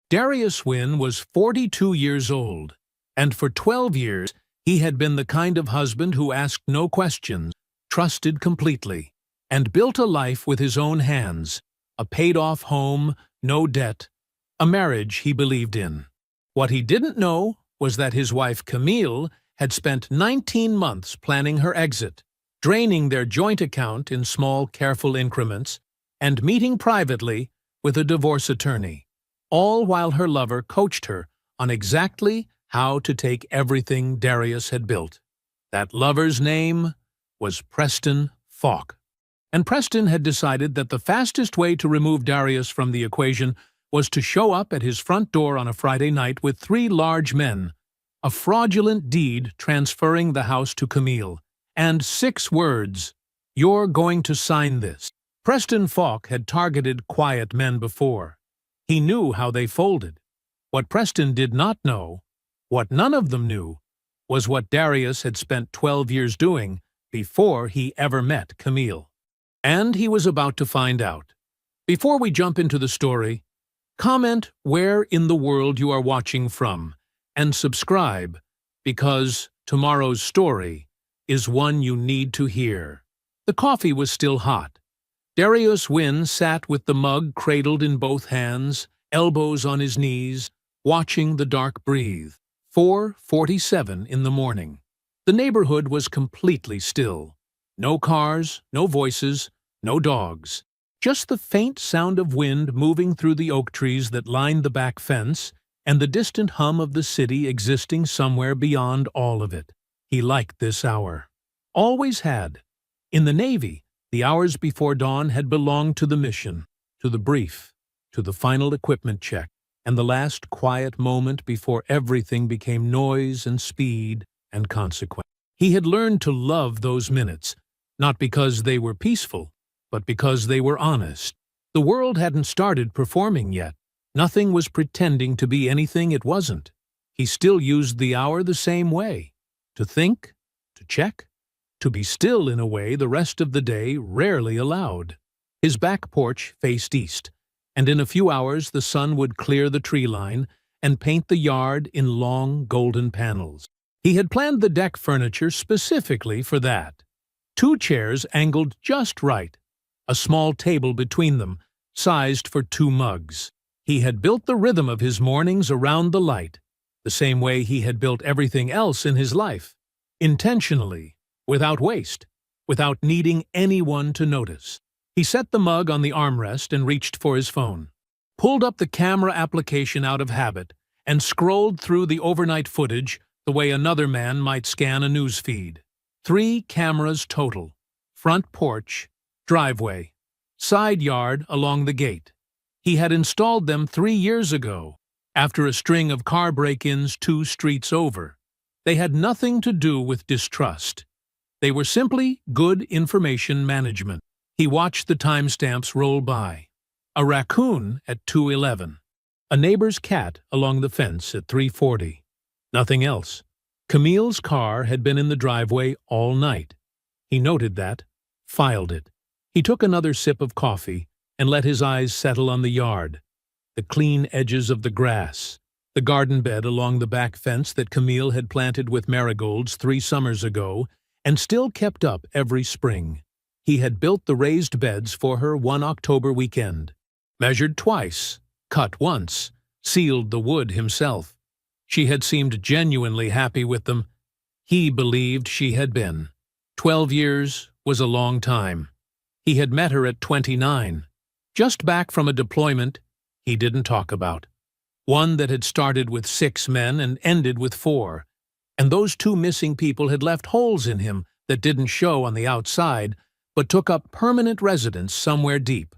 Darius Wynn was 42 years old, and for 12 years he had been the kind of husband who asked no questions, trusted completely, and built a life with his own hands, a paid-off home, no debt, a marriage he believed in. What he didn't know was that his wife Camille had spent 19 months planning her exit, draining their joint account in small, careful increments, and meeting privately with a divorce attorney, all while her lover coached her on exactly how to take everything Darius had built. That lover's name was Preston Falk. And Preston had decided that the fastest way to remove Darius from the equation was to show up at his front door on a Friday night with 3 large men, a fraudulent deed transferring the house to Camille, and 6 words, "You're going to sign this." Preston Falk had targeted quiet men before. He knew how they folded. What Preston did not know, what none of them knew, was what Darius had spent 12 years doing before he ever met Camille. And he was about to find out. Before we jump into the story, comment where in the world you are watching from, and subscribe, because tomorrow's story is one you need to hear. The coffee was still hot. Darius Wynn sat with the mug cradled in both hands, elbows on his knees, watching the dark breathe. 4:47 in the morning. The neighborhood was completely still. No cars, no voices, no dogs. Just the faint sound of wind moving through the oak trees that lined the back fence, and the distant hum of the city existing somewhere beyond all of it. He liked this hour. Always had. In the Navy, the hours before dawn had belonged to the mission, to the brief, to the final equipment check, and the last quiet moment before everything became noise and speed and consequence. He had learned to love those minutes, not because they were peaceful, but because they were honest. The world hadn't started performing yet. Nothing was pretending to be anything it wasn't. He still used the hour the same way, to think, to check, to be still in a way the rest of the day rarely allowed. His back porch faced east, and in a few hours the sun would clear the tree line and paint the yard in long golden panels. He had planned the deck furniture specifically for that. 2 chairs angled just right, a small table between them, sized for 2 mugs. He had built the rhythm of his mornings around the light, the same way he had built everything else in his life, intentionally, without waste, without needing anyone to notice. He set the mug on the armrest and reached for his phone, pulled up the camera application out of habit, and scrolled through the overnight footage the way another man might scan a news feed. 3 cameras total: front porch, driveway, side yard along the gate. He had installed them 3 years ago, after a string of car break-ins 2 streets over. They had nothing to do with distrust. They were simply good information management. He watched the timestamps roll by. A raccoon at 2:11. A neighbor's cat along the fence at 3:40. Nothing else. Camille's car had been in the driveway all night. He noted that, filed it. He took another sip of coffee and let his eyes settle on the yard, the clean edges of the grass, the garden bed along the back fence that Camille had planted with marigolds 3 summers ago and still kept up every spring. He had built the raised beds for her one October weekend, measured twice, cut once, sealed the wood himself. She had seemed genuinely happy with them. He believed she had been. 12 years was a long time. He had met her at 29, just back from a deployment he didn't talk about. One that had started with 6 men and ended with 4, and those 2 missing people had left holes in him that didn't show on the outside, but took up permanent residence somewhere deep.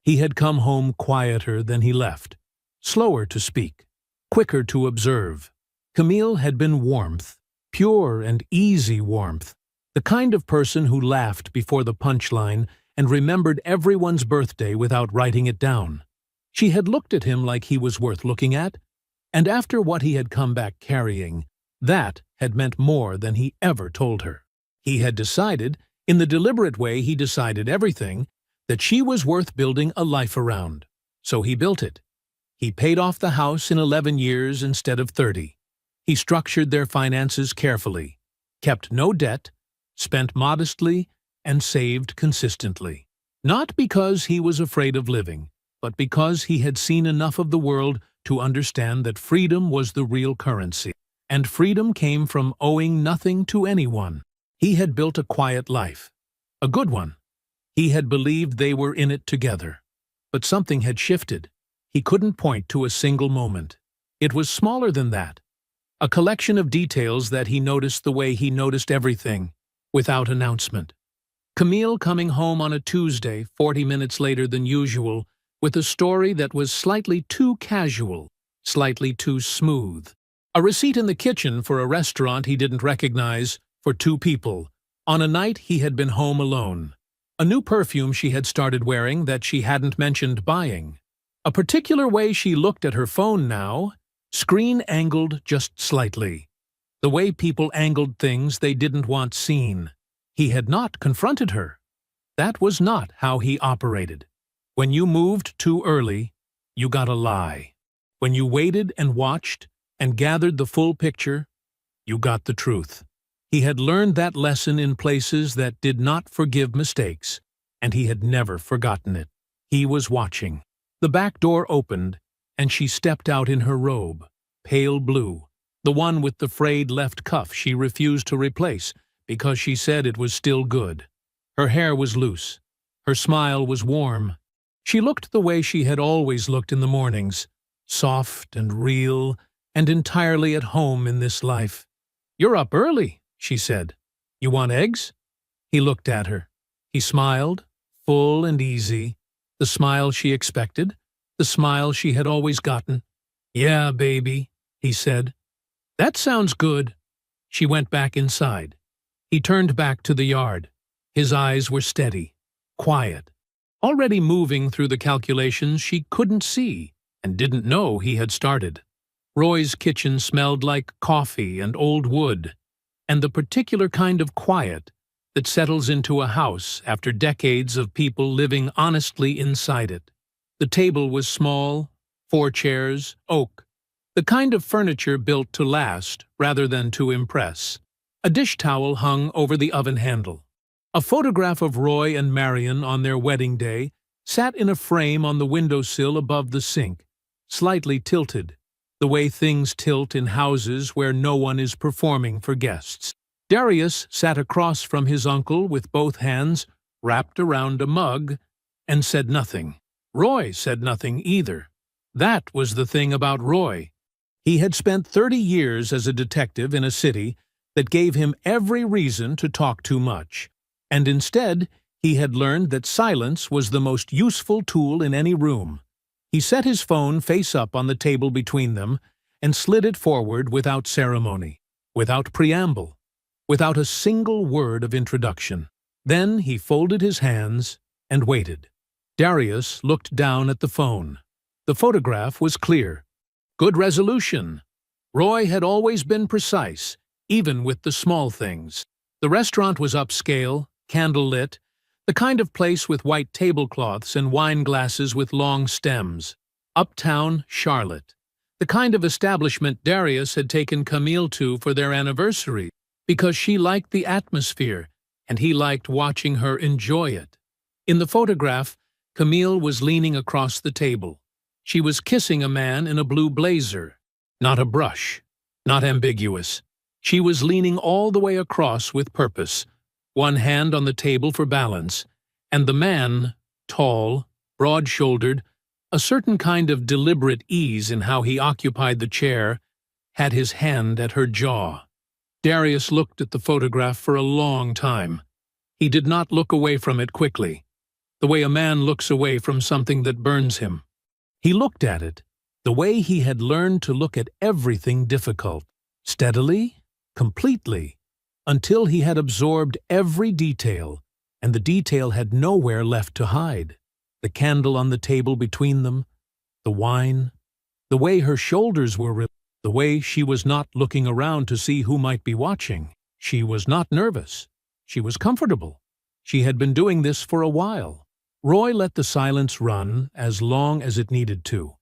He had come home quieter than he left, slower to speak, quicker to observe. Camille had been warmth, pure and easy warmth, the kind of person who laughed before the punchline and remembered everyone's birthday without writing it down. She had looked at him like he was worth looking at, and after what he had come back carrying, that had meant more than he ever told her. He had decided, in the deliberate way he decided everything, that she was worth building a life around. So he built it. He paid off the house in 11 years instead of 30. He structured their finances carefully, kept no debt, spent modestly, and saved consistently. Not because he was afraid of living, but because he had seen enough of the world to understand that freedom was the real currency. And freedom came from owing nothing to anyone. He had built a quiet life. A good one. He had believed they were in it together. But something had shifted. He couldn't point to a single moment. It was smaller than that. A collection of details that he noticed the way he noticed everything, without announcement. Camille coming home on a Tuesday, 40 minutes later than usual, with a story that was slightly too casual, slightly too smooth. A receipt in the kitchen for a restaurant he didn't recognize, for 2 people, on a night he had been home alone. A new perfume she had started wearing that she hadn't mentioned buying. A particular way she looked at her phone now, screen angled just slightly. The way people angled things they didn't want seen. He had not confronted her. That was not how he operated. When you moved too early, you got a lie. When you waited and watched and gathered the full picture, you got the truth. He had learned that lesson in places that did not forgive mistakes, and he had never forgotten it. He was watching. The back door opened, and she stepped out in her robe, pale blue, the one with the frayed left cuff she refused to replace because she said it was still good. Her hair was loose. Her smile was warm. She looked the way she had always looked in the mornings, soft and real and entirely at home in this life. "You're up early," she said. "You want eggs?" He looked at her. He smiled, full and easy, the smile she expected, the smile she had always gotten. "Yeah, baby," he said. "That sounds good." She went back inside. He turned back to the yard. His eyes were steady, quiet, already moving through the calculations she couldn't see and didn't know he had started. Roy's kitchen smelled like coffee and old wood, and the particular kind of quiet that settles into a house after decades of people living honestly inside it. The table was small, 4 chairs, oak, the kind of furniture built to last rather than to impress. A dish towel hung over the oven handle. A photograph of Roy and Marion on their wedding day sat in a frame on the windowsill above the sink, slightly tilted, the way things tilt in houses where no one is performing for guests. Darius sat across from his uncle with both hands wrapped around a mug and said nothing. Roy said nothing either. That was the thing about Roy. He had spent 30 years as a detective in a city that gave him every reason to talk too much, and instead he had learned that silence was the most useful tool in any room. He set his phone face up on the table between them and slid it forward without ceremony, without preamble, without a single word of introduction. Then he folded his hands and waited. Darius looked down at the phone. The photograph was clear. Good resolution. Roy had always been precise, even with the small things. The restaurant was upscale, candlelit, the kind of place with white tablecloths and wine glasses with long stems. Uptown Charlotte. The kind of establishment Darius had taken Camille to for their anniversary, because she liked the atmosphere, and he liked watching her enjoy it. In the photograph, Camille was leaning across the table. She was kissing a man in a blue blazer. Not a brush. Not ambiguous. She was leaning all the way across with purpose, one hand on the table for balance, and the man, tall, broad-shouldered, a certain kind of deliberate ease in how he occupied the chair, had his hand at her jaw. Darius looked at the photograph for a long time. He did not look away from it quickly, the way a man looks away from something that burns him. He looked at it, the way he had learned to look at everything difficult, steadily, completely, until he had absorbed every detail, and the detail had nowhere left to hide. The candle on the table between them, the wine, the way her shoulders were, the way she was not looking around to see who might be watching. She was not nervous. She was comfortable. She had been doing this for a while. Roy let the silence run as long as it needed to.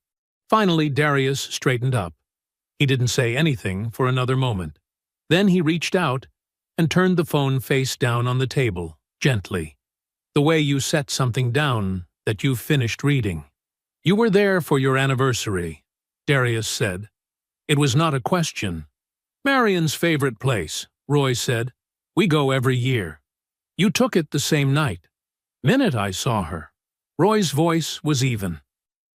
Finally, Darius straightened up. He didn't say anything for another moment. Then he reached out and turned the phone face down on the table, gently, the way you set something down that you've finished reading. "You were there for your anniversary," Darius said. It was not a question. "Marion's favorite place," Roy said. "We go every year." "You took it the same night." "Minute I saw her." Roy's voice was even.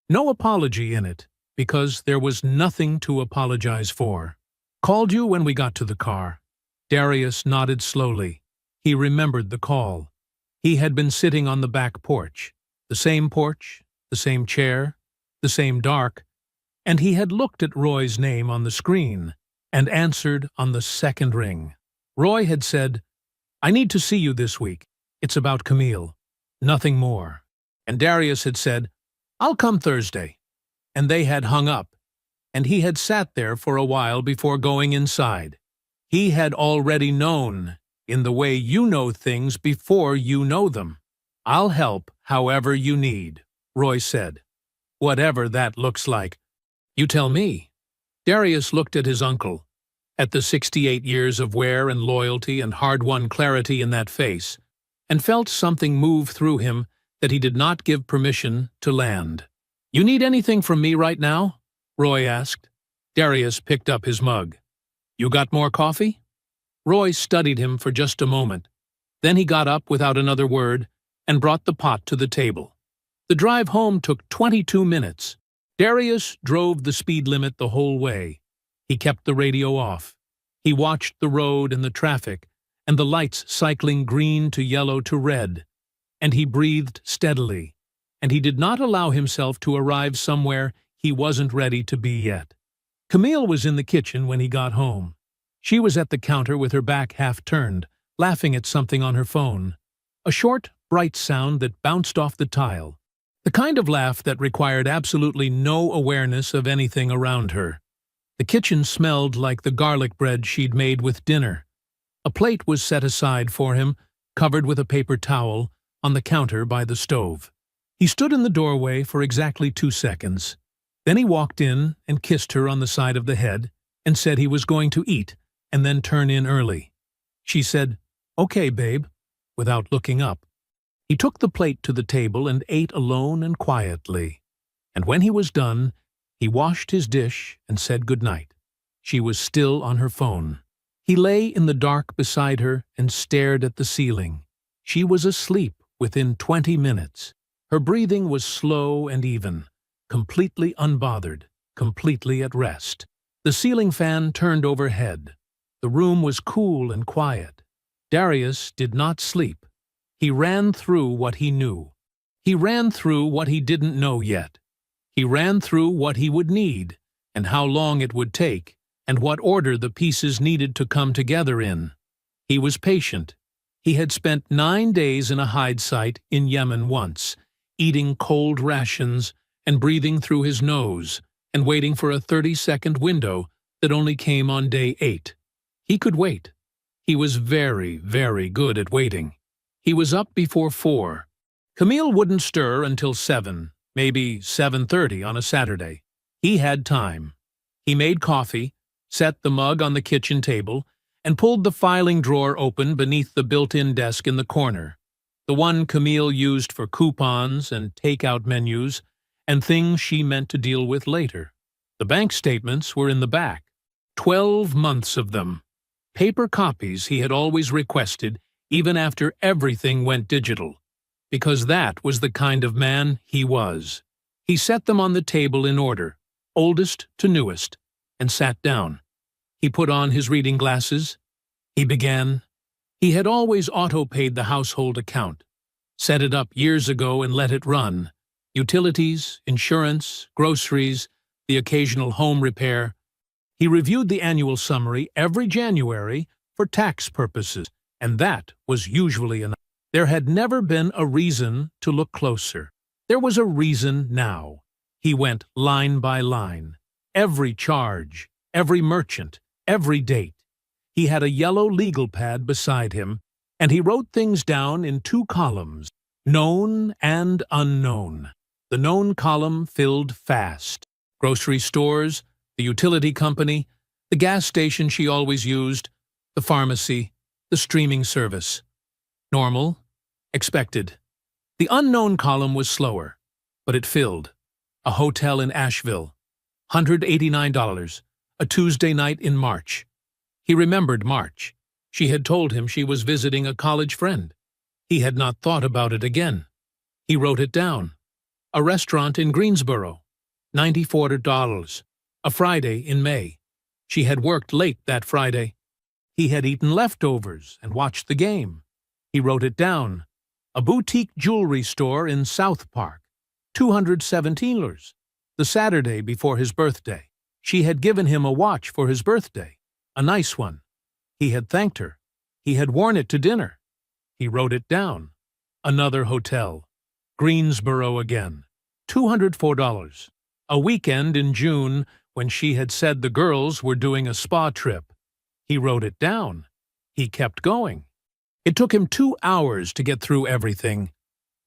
No apology in it, because there was nothing to apologize for. "Called you when we got to the car." Darius nodded slowly. He remembered the call. He had been sitting on the back porch, the same chair, the same dark, and he had looked at Roy's name on the screen and answered on the second ring. Roy had said, "I need to see you this week. It's about Camille. Nothing more." And Darius had said, "I'll come Thursday." And they had hung up, and he had sat there for a while before going inside. He had already known, in the way you know things before you know them. "I'll help however you need," Roy said. "Whatever that looks like. You tell me." Darius looked at his uncle, at the 68 years of wear and loyalty and hard-won clarity in that face, and felt something move through him that he did not give permission to land. "You need anything from me right now?" Roy asked. Darius picked up his mug. "You got more coffee?" Roy studied him for just a moment. Then he got up without another word and brought the pot to the table. The drive home took 22 minutes. Darius drove the speed limit the whole way. He kept the radio off. He watched the road and the traffic, and the lights cycling green to yellow to red. And he breathed steadily, and he did not allow himself to arrive somewhere he wasn't ready to be yet. Camille was in the kitchen when he got home. She was at the counter with her back half-turned, laughing at something on her phone. A short, bright sound that bounced off the tile. The kind of laugh that required absolutely no awareness of anything around her. The kitchen smelled like the garlic bread she'd made with dinner. A plate was set aside for him, covered with a paper towel, on the counter by the stove. He stood in the doorway for exactly 2 seconds. Then he walked in and kissed her on the side of the head and said he was going to eat and then turn in early. She said, "Okay, babe," without looking up. He took the plate to the table and ate alone and quietly. And when he was done, he washed his dish and said goodnight. She was still on her phone. He lay in the dark beside her and stared at the ceiling. She was asleep within 20 minutes. Her breathing was slow and even, completely unbothered, completely at rest. The ceiling fan turned overhead. The room was cool and quiet. Darius did not sleep. He ran through what he knew. He ran through what he didn't know yet. He ran through what he would need, and how long it would take, and what order the pieces needed to come together in. He was patient. He had spent 9 days in a hide site in Yemen once, eating cold rations and breathing through his nose, and waiting for a 30-second window that only came on day 8. He could wait. He was very, very good at waiting. He was up before 4. Camille wouldn't stir until 7, maybe 7:30 on a Saturday. He had time. He made coffee, set the mug on the kitchen table, and pulled the filing drawer open beneath the built-in desk in the corner, the one Camille used for coupons and take-out menus and things she meant to deal with later. The bank statements were in the back. 12 months of them. Paper copies he had always requested, even after everything went digital, because that was the kind of man he was. He set them on the table in order, oldest to newest, and sat down. He put on his reading glasses. He began. He had always auto-paid the household account, set it up years ago and let it run. Utilities, insurance, groceries, the occasional home repair. He reviewed the annual summary every January for tax purposes, and that was usually enough. There had never been a reason to look closer. There was a reason now. He went line by line. Every charge, every merchant, every date. He had a yellow legal pad beside him, and he wrote things down in 2 columns, known and unknown. The known column filled fast. Grocery stores, the utility company, the gas station she always used, the pharmacy, the streaming service. Normal. Expected. The unknown column was slower, but it filled. A hotel in Asheville. $189. A Tuesday night in March. He remembered March. She had told him she was visiting a college friend. He had not thought about it again. He wrote it down. A restaurant in Greensboro. $94. A Friday in May. She had worked late that Friday. He had eaten leftovers and watched the game. He wrote it down. A boutique jewelry store in South Park. $217. The Saturday before his birthday. She had given him a watch for his birthday. A nice one. He had thanked her. He had worn it to dinner. He wrote it down. Another hotel. Greensboro again. $204. A weekend in June when she had said the girls were doing a spa trip. He wrote it down. He kept going. It took him 2 hours to get through everything.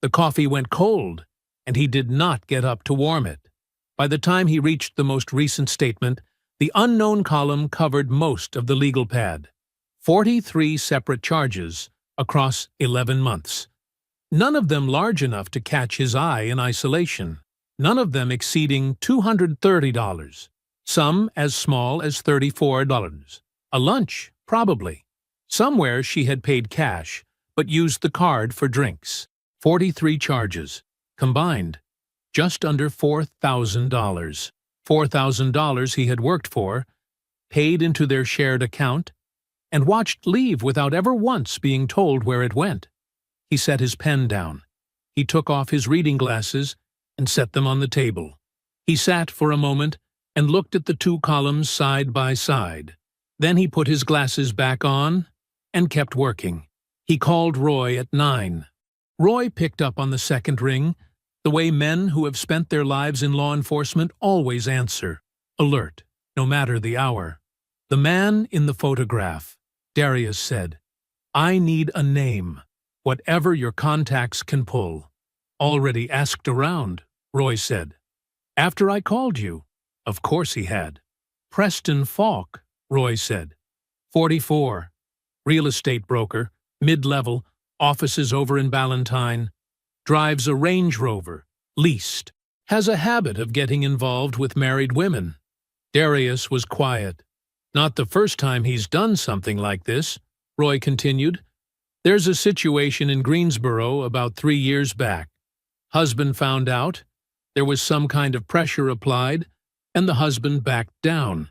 The coffee went cold, and he did not get up to warm it. By the time he reached the most recent statement, the unknown column covered most of the legal pad. 43 separate charges across 11 months. None of them large enough to catch his eye in isolation. None of them exceeding $230. Some as small as $34. A lunch, probably. Somewhere she had paid cash, but used the card for drinks. 43 charges. Combined. Just under $4,000. $4,000 he had worked for, paid into their shared account, and watched leave without ever once being told where it went. He set his pen down. He took off his reading glasses and set them on the table. He sat for a moment and looked at the two columns side by side. Then he put his glasses back on and kept working. He called Roy at 9. Roy picked up on the second ring, the way men who have spent their lives in law enforcement always answer, alert, no matter the hour. The man in the photograph, Darius said. I need a name, whatever your contacts can pull. Already asked around, Roy said. After I called you. Of course he had. Preston Falk, Roy said. 44. Real estate broker, mid-level, offices over in Ballantyne. Drives a Range Rover, leased. Has a habit of getting involved with married women. Darius was quiet. Not the first time he's done something like this, Roy continued. There's a situation in Greensboro about 3 years back. Husband found out. There was some kind of pressure applied, and the husband backed down.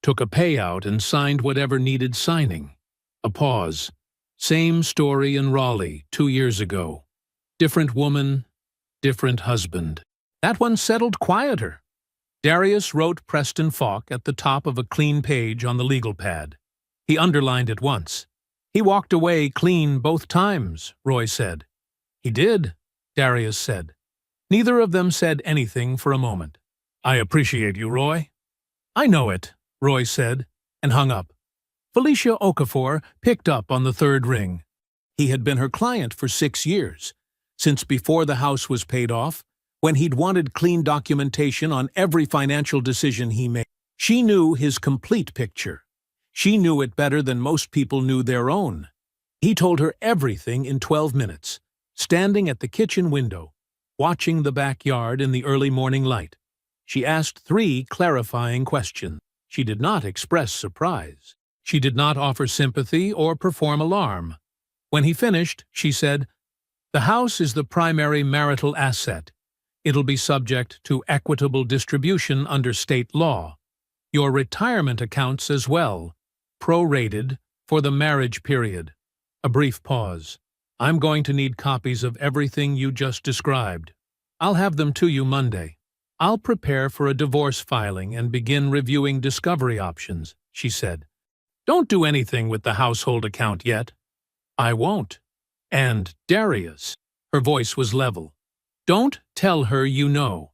Took a payout and signed whatever needed signing. A pause. Same story in Raleigh 2 years ago. Different woman, different husband. That one settled quieter. Darius wrote Preston Falk at the top of a clean page on the legal pad. He underlined it once. He walked away clean both times, Roy said. He did, Darius said. Neither of them said anything for a moment. I appreciate you, Roy. I know it, Roy said, and hung up. Felicia Okafor picked up on the third ring. He had been her client for 6 years. Since before the house was paid off, when he'd wanted clean documentation on every financial decision he made. She knew his complete picture. She knew it better than most people knew their own. He told her everything in 12 minutes, standing at the kitchen window, watching the backyard in the early morning light. She asked 3 clarifying questions. She did not express surprise. She did not offer sympathy or perform alarm. When he finished, she said, The house is the primary marital asset. It'll be subject to equitable distribution under state law. Your retirement accounts as well, prorated for the marriage period. A brief pause. I'm going to need copies of everything you just described. I'll have them to you Monday. I'll prepare for a divorce filing and begin reviewing discovery options, she said. Don't do anything with the household account yet. I won't. And Darius, her voice was level. Don't tell her you know.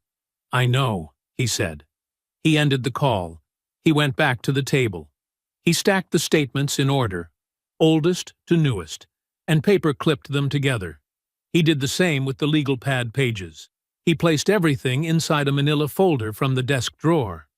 I know, he said. He ended the call. He went back to the table. He stacked the statements in order, oldest to newest, and paper clipped them together. He did the same with the legal pad pages. He placed everything inside a manila folder from the desk drawer.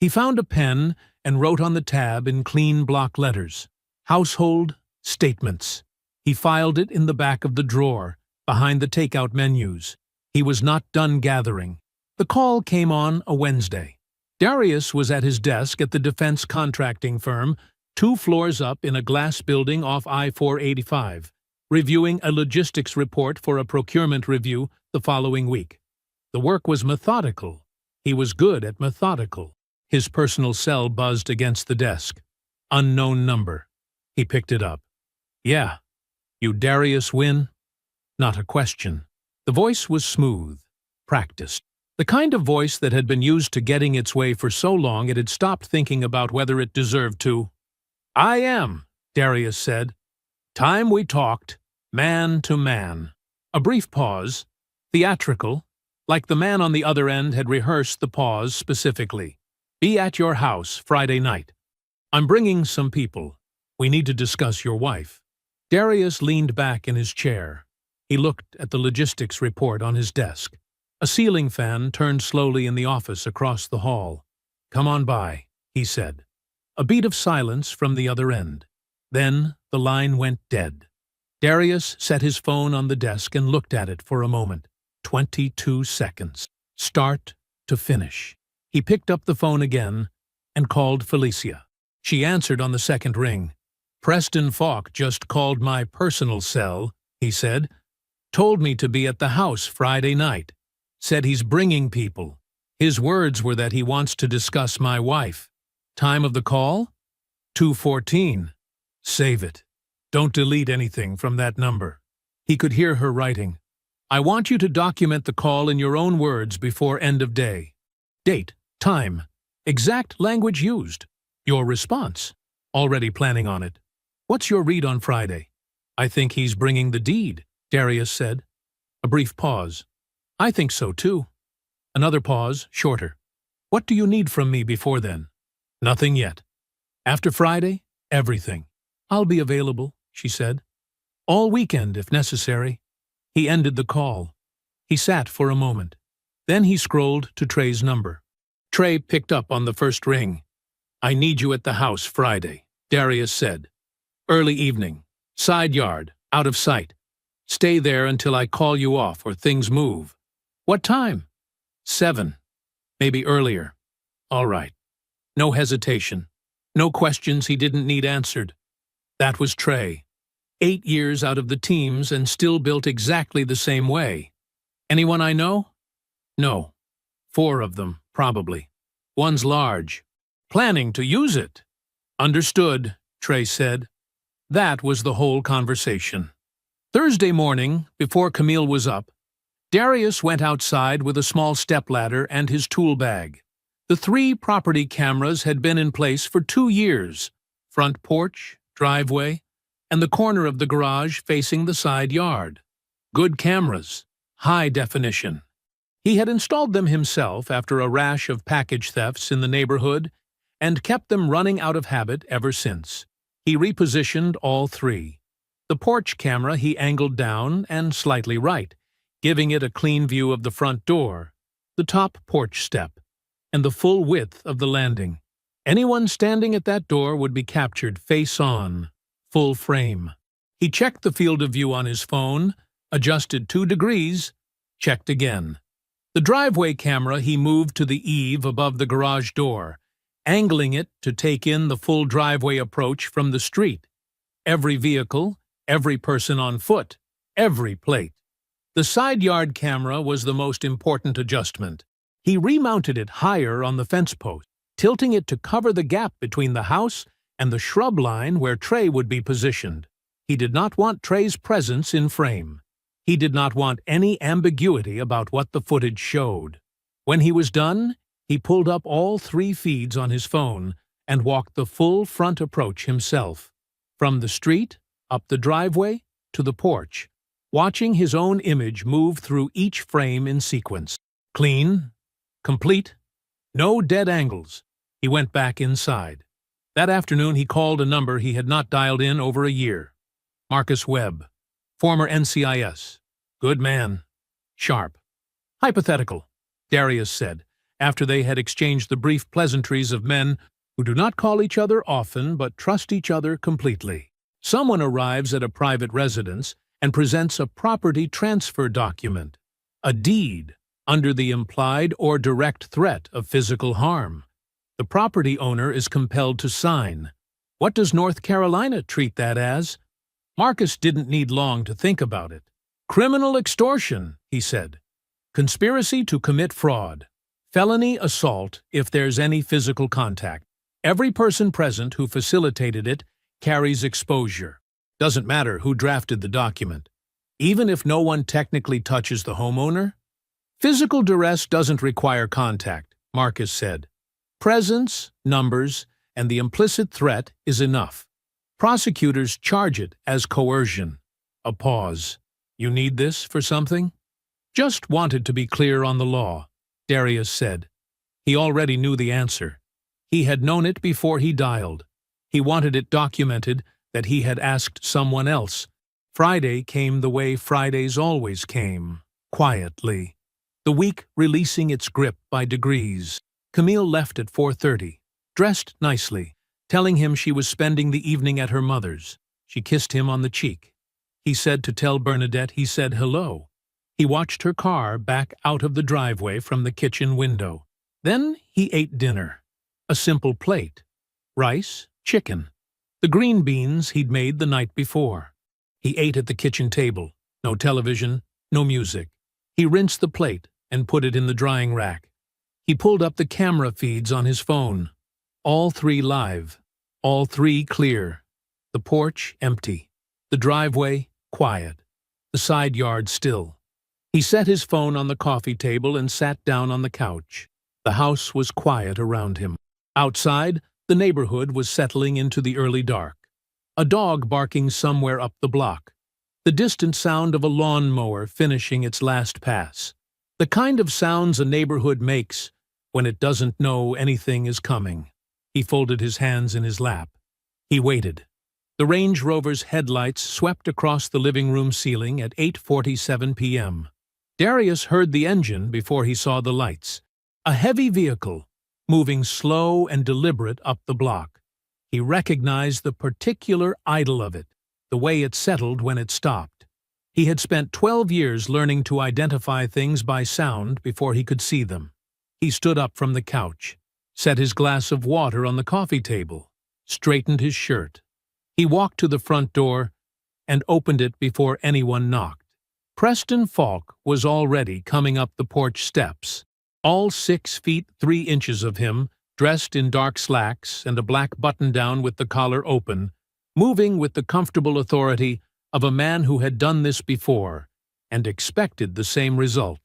He found a pen and wrote on the tab in clean block letters, "Household Statements." He filed it in the back of the drawer, behind the takeout menus. He was not done gathering. The call came on a Wednesday. Darius was at his desk at the defense contracting firm, 2 floors up in a glass building off I-485, reviewing a logistics report for a procurement review the following week. The work was methodical. He was good at methodical. His personal cell buzzed against the desk. Unknown number. He picked it up. "Yeah. You Darius Wynn?" Not a question. The voice was smooth, practiced. The kind of voice that had been used to getting its way for so long it had stopped thinking about whether it deserved to. "I am," Darius said. "Time we talked, man to man." A brief pause, theatrical, like the man on the other end had rehearsed the pause specifically. "Be at your house Friday night. I'm bringing some people. We need to discuss your wife." Darius leaned back in his chair. He looked at the logistics report on his desk. A ceiling fan turned slowly in the office across the hall. "Come on by," he said. A beat of silence from the other end. Then the line went dead. Darius set his phone on the desk and looked at it for a moment. 22 seconds. Start to finish. He picked up the phone again and called Felicia. She answered on the second ring. "Preston Falk just called my personal cell," he said. "Told me to be at the house Friday night. Said he's bringing people. His words were that he wants to discuss my wife. Time of the call? 2:14. Save it. Don't delete anything from that number." He could hear her writing. "I want you to document the call in your own words before end of day. Date, time, exact language used. Your response. Already planning on it. What's your read on Friday?" "I think he's bringing the deed," Darius said. A brief pause. "I think so too." Another pause, shorter. "What do you need from me before then?" "Nothing yet. After Friday, everything." "I'll be available," she said. "All weekend if necessary." He ended the call. He sat for a moment. Then he scrolled to Trey's number. Trey picked up on the first ring. "I need you at the house Friday," Darius said. "Early evening. Side yard, out of sight. Stay there until I call you off or things move." "What time?" 7. Maybe earlier." "All right." No hesitation. No questions he didn't need answered. That was Trey. 8 years out of the teams and still built exactly the same way. "Anyone I know?" "No. 4 of them, probably. One's large. Planning to use it." "Understood," Trey said. That was the whole conversation. Thursday morning, before Camille was up, Darius went outside with a small stepladder and his tool bag. The 3 property cameras had been in place for 2 years. Front porch, driveway, and the corner of the garage facing the side yard. Good cameras, high definition. He had installed them himself after a rash of package thefts in the neighborhood and kept them running out of habit ever since. He repositioned all 3. The porch camera he angled down and slightly right, giving it a clean view of the front door, the top porch step, and the full width of the landing. Anyone standing at that door would be captured face on, full frame. He checked the field of view on his phone, adjusted 2 degrees, checked again. The driveway camera he moved to the eave above the garage door, angling it to take in the full driveway approach from the street. Every vehicle, every person on foot, every plate. The side yard camera was the most important adjustment. He remounted it higher on the fence post, tilting it to cover the gap between the house and the shrub line where Trey would be positioned. He did not want Trey's presence in frame. He did not want any ambiguity about what the footage showed. When he was done, he pulled up all 3 feeds on his phone and walked the full front approach himself, from the street, up the driveway, to the porch, watching his own image move through each frame in sequence. Clean, complete, no dead angles. He went back inside. That afternoon he called a number he had not dialed in over a year. Marcus Webb, former NCIS. Good man. Sharp. Hypothetical, Darius said, after they had exchanged the brief pleasantries of men who do not call each other often but trust each other completely. Someone arrives at a private residence and presents a property transfer document, a deed, under the implied or direct threat of physical harm. The property owner is compelled to sign. What does North Carolina treat that as? Marcus didn't need long to think about it. Criminal extortion, he said. Conspiracy to commit fraud. Felony assault if there's any physical contact. Every person present who facilitated it carries exposure. Doesn't matter who drafted the document. Even if no one technically touches the homeowner? Physical duress doesn't require contact, Marcus said. Presence, numbers, and the implicit threat is enough. Prosecutors charge it as coercion. A pause. You need this for something? Just wanted to be clear on the law, Darius said. He already knew the answer. He had known it before he dialed. He wanted it documented that he had asked someone else. Friday came the way Fridays always came, quietly. The week releasing its grip by degrees. Camille left at 4:30, dressed nicely, telling him she was spending the evening at her mother's. She kissed him on the cheek. He said to tell Bernadette he said hello. He watched her car back out of the driveway from the kitchen window. Then he ate dinner. A simple plate. Rice, chicken. The green beans he'd made the night before. He ate at the kitchen table. No television, no music. He rinsed the plate and put it in the drying rack. He pulled up the camera feeds on his phone. All three live. All three clear. The porch empty. The driveway quiet. The side yard still. He set his phone on the coffee table and sat down on the couch. The house was quiet around him. Outside, the neighborhood was settling into the early dark. A dog barking somewhere up the block. The distant sound of a lawnmower finishing its last pass. The kind of sounds a neighborhood makes when it doesn't know anything is coming. He folded his hands in his lap. He waited. The Range Rover's headlights swept across the living room ceiling at 8:47 p.m. Darius heard the engine before he saw the lights. A heavy vehicle, moving slow and deliberate up the block. He recognized the particular idle of it, the way it settled when it stopped. He had spent 12 years learning to identify things by sound before he could see them. He stood up from the couch, set his glass of water on the coffee table, straightened his shirt. He walked to the front door and opened it before anyone knocked. Preston Falk was already coming up the porch steps. All 6 feet 3 inches of him, dressed in dark slacks and a black button-down with the collar open, moving with the comfortable authority of a man who had done this before and expected the same result.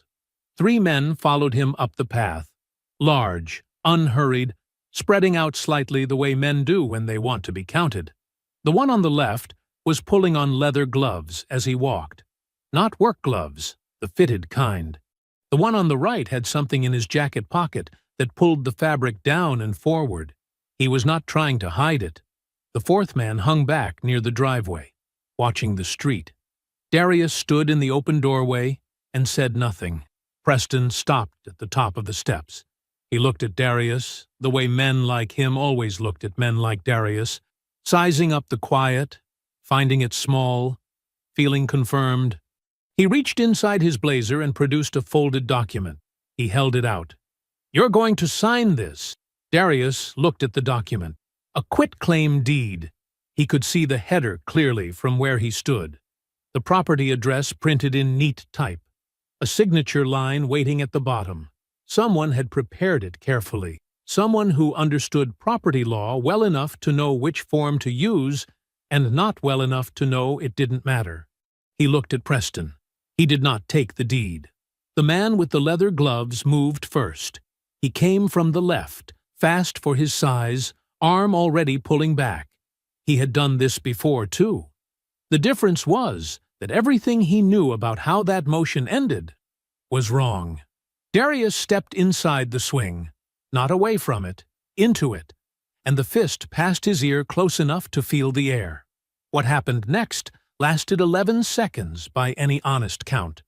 3 men followed him up the path, large, unhurried, spreading out slightly the way men do when they want to be counted. The one on the left was pulling on leather gloves as he walked. Not work gloves, the fitted kind. The one on the right had something in his jacket pocket that pulled the fabric down and forward. He was not trying to hide it. The 4th man hung back near the driveway, watching the street. Darius stood in the open doorway and said nothing. Preston stopped at the top of the steps. He looked at Darius, the way men like him always looked at men like Darius, sizing up the quiet, finding it small, feeling confirmed. He reached inside his blazer and produced a folded document. He held it out. "You're going to sign this." Darius looked at the document. A quitclaim deed. He could see the header clearly from where he stood. The property address printed in neat type. A signature line waiting at the bottom. Someone had prepared it carefully. Someone who understood property law well enough to know which form to use and not well enough to know it didn't matter. He looked at Preston. He did not take the deed. The man with the leather gloves moved first. He came from the left, fast for his size, arm already pulling back. He had done this before, too. The difference was that everything he knew about how that motion ended was wrong. Darius stepped inside the swing, not away from it, into it, and the fist passed his ear close enough to feel the air. What happened next lasted 11 seconds by any honest count.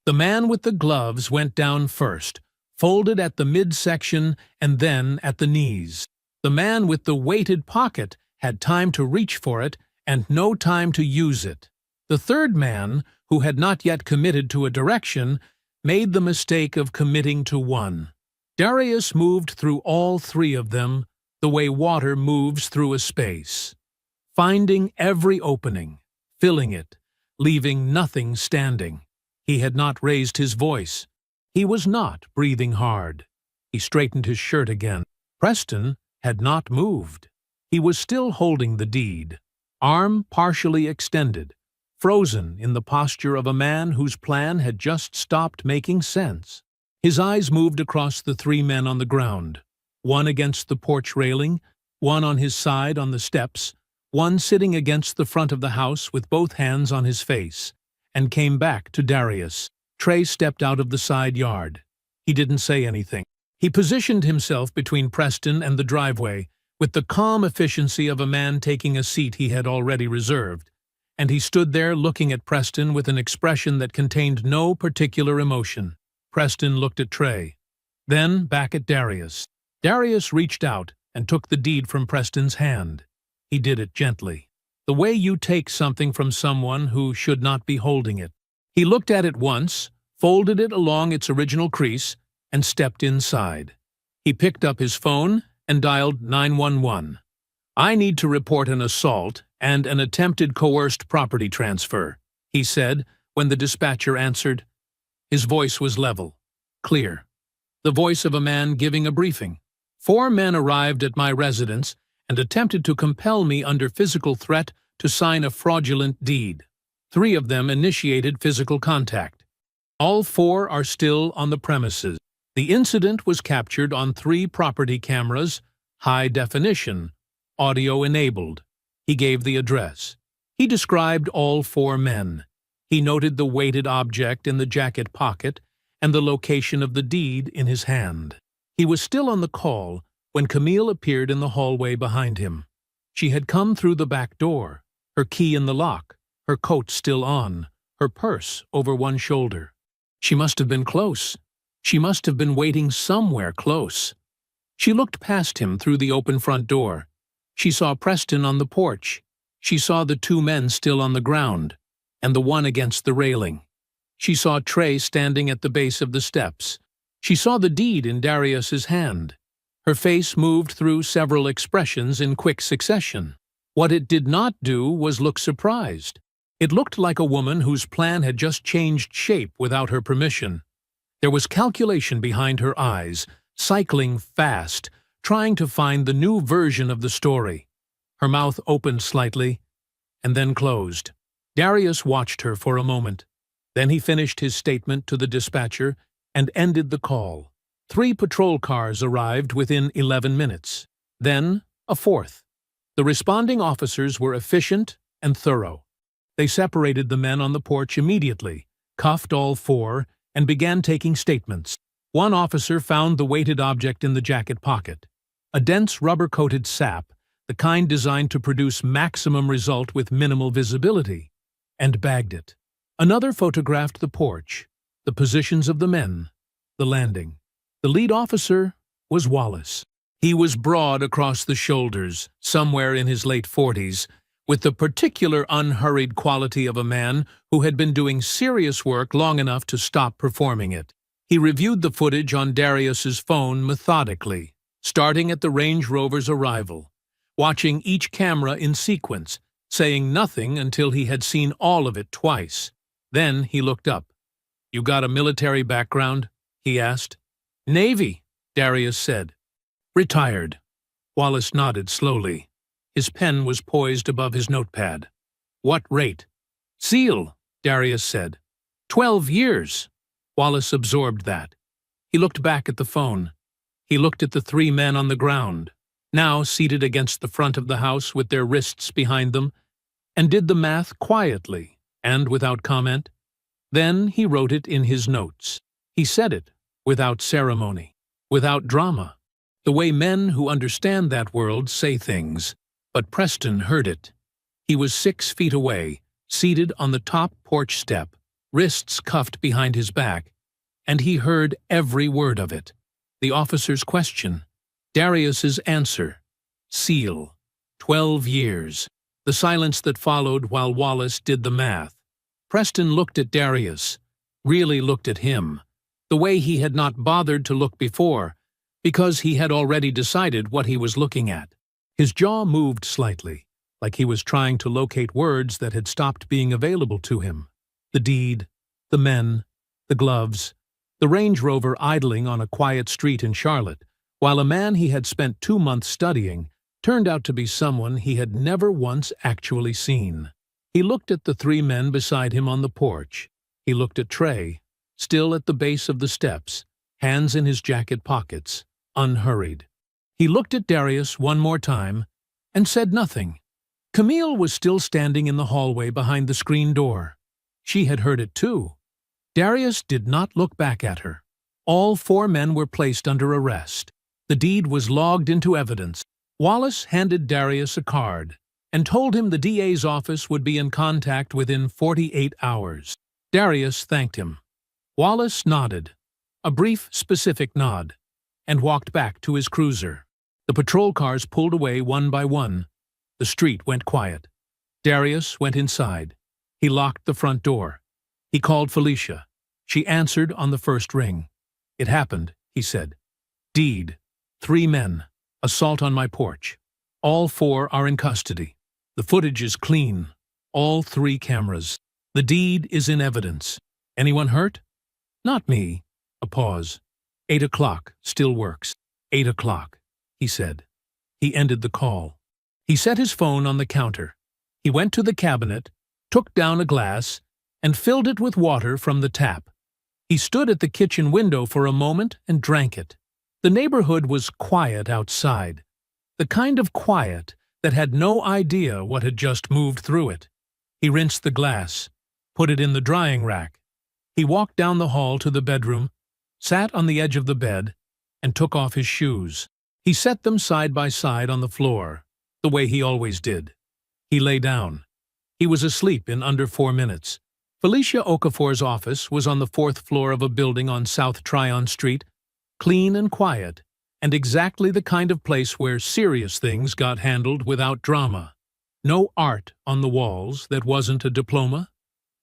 The man with the gloves went down first, folded at the midsection and then at the knees. The man with the weighted pocket had time to reach for it and no time to use it. The third man, who had not yet committed to a direction, made the mistake of committing to one. Darius moved through all three of them the way water moves through a space, finding every opening, filling it, leaving nothing standing. He had not raised his voice. He was not breathing hard. He straightened his shirt again. Preston had not moved. He was still holding the deed, arm partially extended, frozen in the posture of a man whose plan had just stopped making sense. His eyes moved across the three men on the ground, one against the porch railing, one on his side on the steps, one sitting against the front of the house with both hands on his face, and came back to Darius. Trey stepped out of the side yard. He didn't say anything. He positioned himself between Preston and the driveway with the calm efficiency of a man taking a seat he had already reserved, and he stood there looking at Preston with an expression that contained no particular emotion. Preston looked at Trey, then back at Darius. Darius reached out and took the deed from Preston's hand. He did it gently, the way you take something from someone who should not be holding it. He looked at it once, folded it along its original crease, and stepped inside. He picked up his phone and dialed 911. "I need to report an assault and an attempted coerced property transfer," he said when the dispatcher answered. His voice was level, clear, the voice of a man giving a briefing. "4 men arrived at my residence and attempted to compel me under physical threat to sign a fraudulent deed. 3 of them initiated physical contact. All 4 are still on the premises. The incident was captured on 3 property cameras, high definition, audio-enabled." He gave the address. He described all 4 men. He noted the weighted object in the jacket pocket and the location of the deed in his hand. He was still on the call when Camille appeared in the hallway behind him. She had come through the back door, her key in the lock, her coat still on, her purse over one shoulder. She must have been close. She must have been waiting somewhere close. She looked past him through the open front door. She saw Preston on the porch. She saw the 2 men still on the ground, and the one against the railing. She saw Trey standing at the base of the steps. She saw the deed in Darius's hand. Her face moved through several expressions in quick succession. What it did not do was look surprised. It looked like a woman whose plan had just changed shape without her permission. There was calculation behind her eyes, cycling fast, trying to find the new version of the story. Her mouth opened slightly, and then closed. Darius watched her for a moment. Then he finished his statement to the dispatcher and ended the call. 3 patrol cars arrived within 11 minutes. Then, a 4th. The responding officers were efficient and thorough. They separated the men on the porch immediately, cuffed all 4, and began taking statements. One officer found the weighted object in the jacket pocket, a dense rubber-coated sap, the kind designed to produce maximum result with minimal visibility, and bagged it. Another photographed the porch, the positions of the men, the landing. The lead officer was Wallace. He was broad across the shoulders, somewhere in his late 40s, with the particular unhurried quality of a man who had been doing serious work long enough to stop performing it. He reviewed the footage on Darius's phone methodically, starting at the Range Rover's arrival, watching each camera in sequence, saying nothing until he had seen all of it twice. Then he looked up. "You got a military background?" he asked. "Navy," Darius said. "Retired." Wallace nodded slowly. His pen was poised above his notepad. "What rate?" "SEAL," Darius said. 12 years. Wallace absorbed that. He looked back at the phone. He looked at the 3 men on the ground, now seated against the front of the house with their wrists behind them, and did the math quietly and without comment. Then he wrote it in his notes. He said it without ceremony, without drama, the way men who understand that world say things. But Preston heard it. He was 6 feet away, seated on the top porch step, wrists cuffed behind his back, and he heard every word of it. The officer's question, Darius's answer, seal, 12 years. The silence that followed while Wallace did the math. Preston looked at Darius, really looked at him, the way he had not bothered to look before, because he had already decided what he was looking at. His jaw moved slightly, like he was trying to locate words that had stopped being available to him. The deed, the men, the gloves, the Range Rover idling on a quiet street in Charlotte, while a man he had spent 2 months studying turned out to be someone he had never once actually seen. He looked at the 3 men beside him on the porch. He looked at Trey, still at the base of the steps, hands in his jacket pockets, unhurried. He looked at Darius one more time and said nothing. Camille was still standing in the hallway behind the screen door. She had heard it too. Darius did not look back at her. All 4 men were placed under arrest. The deed was logged into evidence. Wallace handed Darius a card and told him the DA's office would be in contact within 48 hours. Darius thanked him. Wallace nodded, a brief, specific nod, and walked back to his cruiser. The patrol cars pulled away one by one. The street went quiet. Darius went inside. He locked the front door. He called Felicia. She answered on the first ring. It happened, he said. Deed, 3 men. Assault on my porch. All 4 are in custody. The footage is clean. All 3 cameras. The deed is in evidence. Anyone hurt? Not me. A pause. 8 o'clock still works. 8 o'clock, he said. He ended the call. He set his phone on the counter. He went to the cabinet, took down a glass, and filled it with water from the tap. He stood at the kitchen window for a moment and drank it. The neighborhood was quiet outside, the kind of quiet that had no idea what had just moved through it. He rinsed the glass, put it in the drying rack. He walked down the hall to the bedroom, sat on the edge of the bed, and took off his shoes. He set them side by side on the floor, the way he always did. He lay down. He was asleep in under 4 minutes. Felicia Okafor's office was on the 4th floor of a building on South Tryon Street, clean and quiet, and exactly the kind of place where serious things got handled without drama. No art on the walls that wasn't a diploma,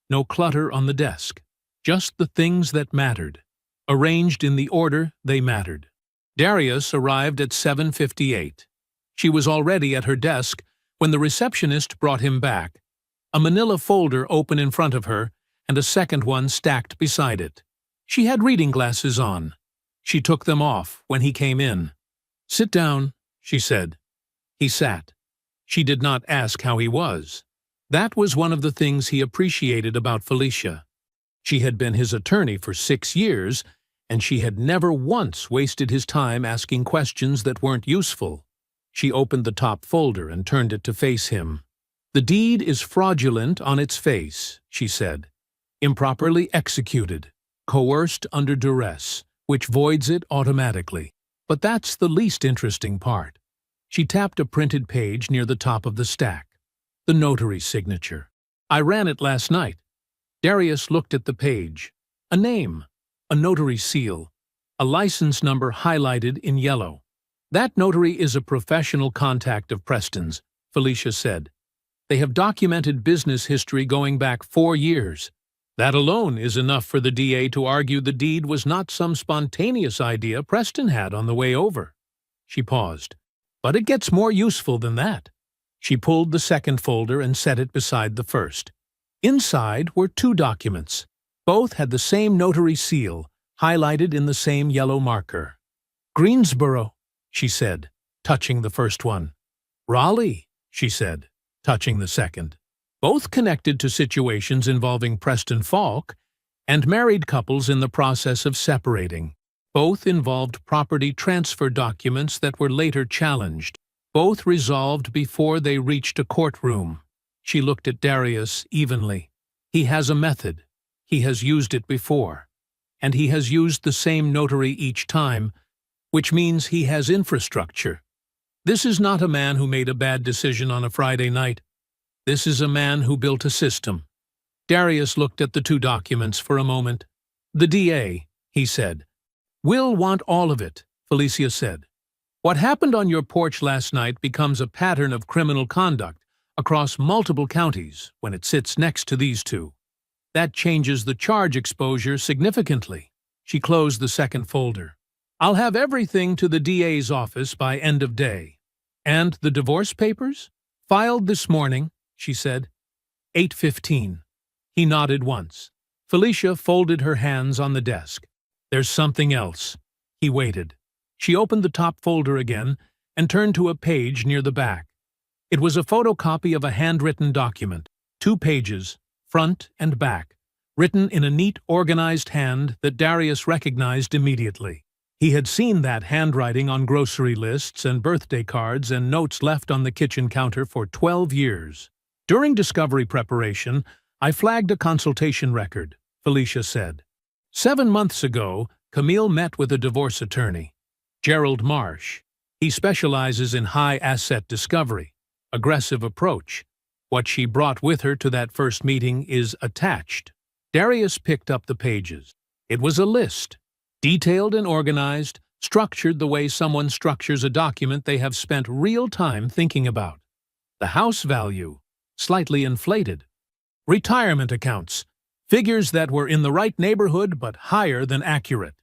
no clutter on the desk, just the things that mattered, arranged in the order they mattered. Darius arrived at 7:58. She was already at her desk when the receptionist brought him back, a manila folder open in front of her and a second one stacked beside it. She had reading glasses on. She took them off when he came in. "Sit down," she said. He sat. She did not ask how he was. That was one of the things he appreciated about Felicia. She had been his attorney for 6 years, and she had never once wasted his time asking questions that weren't useful. She opened the top folder and turned it to face him. "The deed is fraudulent on its face," she said. "Improperly executed, coerced under duress, which voids it automatically. But that's the least interesting part." She tapped a printed page near the top of the stack. The notary's signature. "I ran it last night." Darius looked at the page. A name, a notary seal, a license number highlighted in yellow. "That notary is a professional contact of Preston's," Felicia said. "They have documented business history going back 4 years. That alone is enough for the DA to argue the deed was not some spontaneous idea Preston had on the way over." She paused. "But it gets more useful than that." She pulled the second folder and set it beside the first. Inside were 2 documents. Both had the same notary seal, highlighted in the same yellow marker. "Greensboro," she said, touching the first one. "Raleigh," she said, touching the second. Both connected to situations involving Preston Falk and married couples in the process of separating. Both involved property transfer documents that were later challenged. Both resolved before they reached a courtroom. She looked at Darius evenly. He has a method. He has used it before. And he has used the same notary each time, which means he has infrastructure. This is not a man who made a bad decision on a Friday night. This is a man who built a system. Darius looked at the two documents for a moment. "The DA," he said. "We'll want all of it," Felicia said. "What happened on your porch last night becomes a pattern of criminal conduct across multiple counties when it sits next to these two. That changes the charge exposure significantly." She closed the second folder. "I'll have everything to the DA's office by end of day." "And the divorce papers?" "Filed this morning," she said. 8:15. He nodded once. Felicia folded her hands on the desk. "There's something else." He waited. She opened the top folder again and turned to a page near the back. It was a photocopy of a handwritten document, 2 pages, front and back, written in a neat, organized hand that Darius recognized immediately. He had seen that handwriting on grocery lists and birthday cards and notes left on the kitchen counter for 12 years. "During discovery preparation, I flagged a consultation record," Felicia said. 7 months ago, Camille met with a divorce attorney, Gerald Marsh. He specializes in high-asset discovery, aggressive approach. What she brought with her to that first meeting is attached. Darius picked up the pages. It was a list, detailed and organized, structured the way someone structures a document they have spent real time thinking about. The house value, slightly inflated. Retirement accounts, figures that were in the right neighborhood but higher than accurate.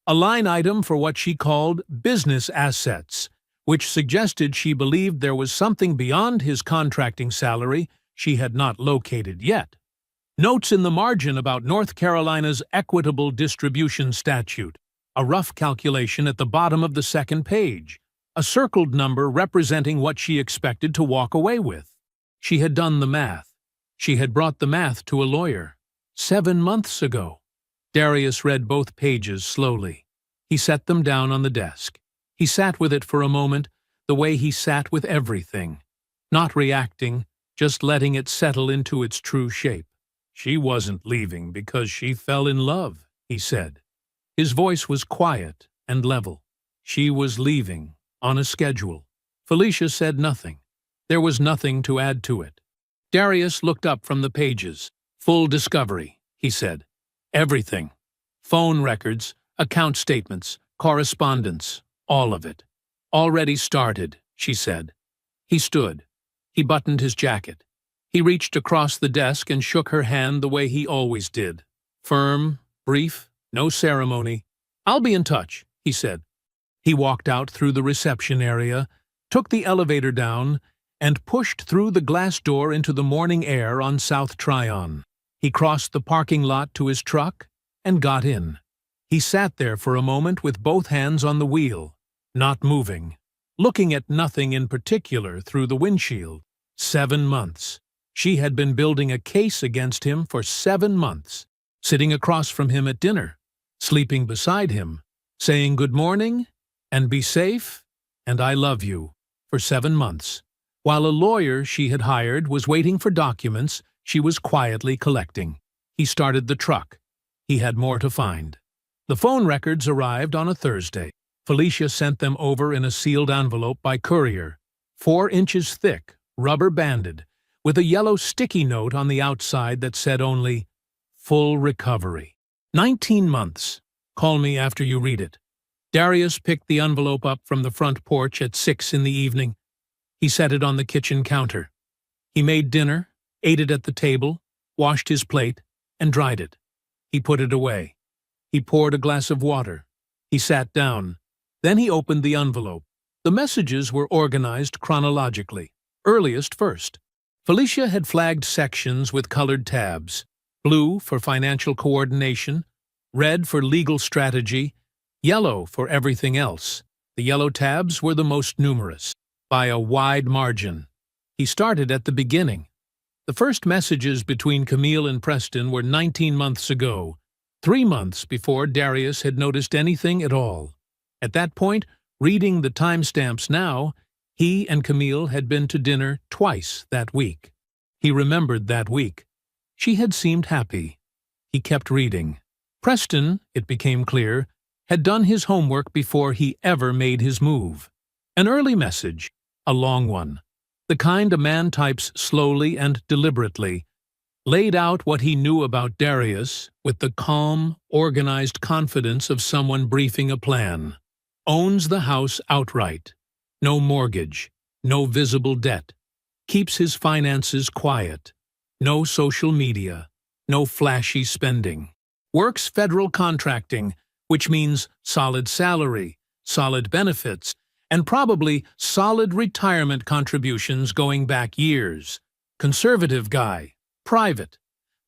A line item for what she called business assets, which suggested she believed there was something beyond his contracting salary she had not located yet. Notes in the margin about North Carolina's equitable distribution statute, a rough calculation at the bottom of the second page, a circled number representing what she expected to walk away with. She had done the math. She had brought the math to a lawyer. 7 months ago. Darius read both pages slowly. He set them down on the desk. He sat with it for a moment, the way he sat with everything. Not reacting, just letting it settle into its true shape. "She wasn't leaving because she fell in love," he said. His voice was quiet and level. "She was leaving, on a schedule." Felicia said nothing. There was nothing to add to it. Darius looked up from the pages. "Full discovery," he said. "Everything. Phone records, account statements, correspondence, all of it." "Already started," she said. He stood. He buttoned his jacket. He reached across the desk and shook her hand the way he always did. Firm, brief, no ceremony. "I'll be in touch," he said. He walked out through the reception area, took the elevator down, and pushed through the glass door into the morning air on South Tryon. He crossed the parking lot to his truck and got in. He sat there for a moment with both hands on the wheel, not moving, looking at nothing in particular through the windshield. 7 months. She had been building a case against him for 7 months, sitting across from him at dinner, sleeping beside him, saying good morning, and be safe, and I love you, for 7 months. While a lawyer she had hired was waiting for documents she was quietly collecting. He started the truck. He had more to find. The phone records arrived on a Thursday. Felicia sent them over in a sealed envelope by courier, 4 inches thick, rubber-banded, with a yellow sticky note on the outside that said only, "Full recovery. 19 months. Call me after you read it." Darius picked the envelope up from the front porch at 6 in the evening. He set it on the kitchen counter. He made dinner, ate it at the table, washed his plate, and dried it. He put it away. He poured a glass of water. He sat down. Then he opened the envelope. The messages were organized chronologically. Earliest first. Felicia had flagged sections with colored tabs. Blue for financial coordination, red for legal strategy, yellow for everything else. The yellow tabs were the most numerous, by a wide margin. He started at the beginning. The first messages between Camille and Preston were 19 months ago, 3 months before Darius had noticed anything at all. At that point, reading the timestamps now, he and Camille had been to dinner twice that week. He remembered that week. She had seemed happy. He kept reading. Preston, it became clear, had done his homework before he ever made his move. An early message, a long one, the kind a man types slowly and deliberately, laid out what he knew about Darius with the calm, organized confidence of someone briefing a plan. Owns the house outright. No mortgage. No visible debt. Keeps his finances quiet. No social media. No flashy spending. Works federal contracting, which means solid salary, solid benefits, and probably solid retirement contributions going back years. Conservative guy. Private.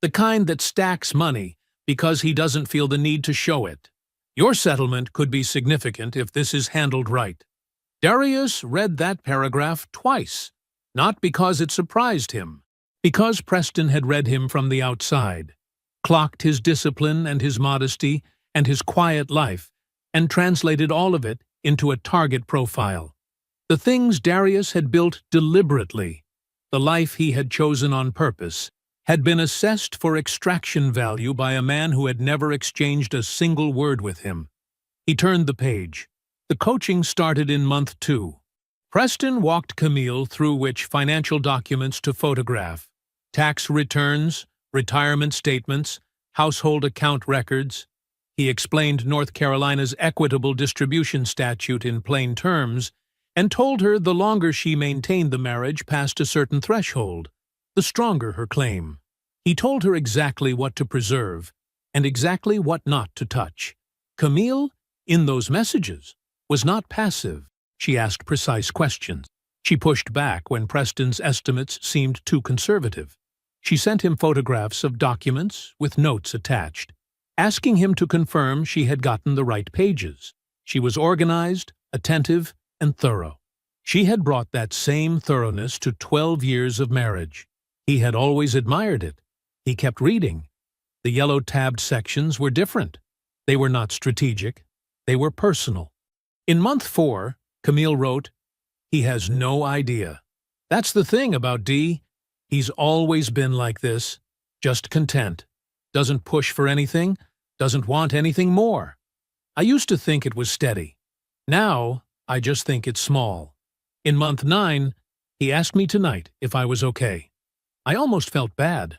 The kind that stacks money because he doesn't feel the need to show it. Your settlement could be significant if this is handled right. Darius read that paragraph twice, not because it surprised him, because Preston had read him from the outside, clocked his discipline and his modesty and his quiet life, and translated all of it into a target profile. The things Darius had built deliberately, the life he had chosen on purpose, had been assessed for extraction value by a man who had never exchanged a single word with him. He turned the page. The coaching started in month 2. Preston walked Camille through which financial documents to photograph, tax returns, retirement statements, household account records. He explained North Carolina's equitable distribution statute in plain terms and told her the longer she maintained the marriage past a certain threshold, the stronger her claim. He told her exactly what to preserve and exactly what not to touch. Camille, in those messages, was not passive. She asked precise questions. She pushed back when Preston's estimates seemed too conservative. She sent him photographs of documents with notes attached, asking him to confirm she had gotten the right pages. She was organized, attentive, and thorough. She had brought that same thoroughness to 12 years of marriage. He had always admired it. He kept reading. The yellow-tabbed sections were different. They were not strategic. They were personal. In month 4, Camille wrote, "He has no idea. That's the thing about D. He's always been like this, just content. Doesn't push for anything, doesn't want anything more. I used to think it was steady. Now, I just think it's small. In month 9, he asked me tonight if I was okay. I almost felt bad.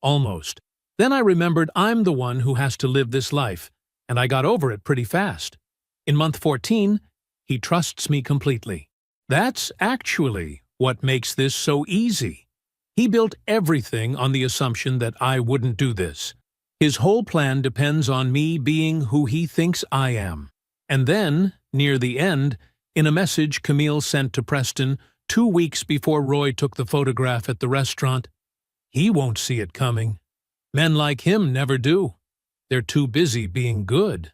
Almost. Then I remembered I'm the one who has to live this life, and I got over it pretty fast. In month 14, he trusts me completely. That's actually what makes this so easy. He built everything on the assumption that I wouldn't do this. His whole plan depends on me being who he thinks I am." And then, near the end, in a message Camille sent to Preston 2 weeks before Roy took the photograph at the restaurant, "He won't see it coming. Men like him never do. They're too busy being good."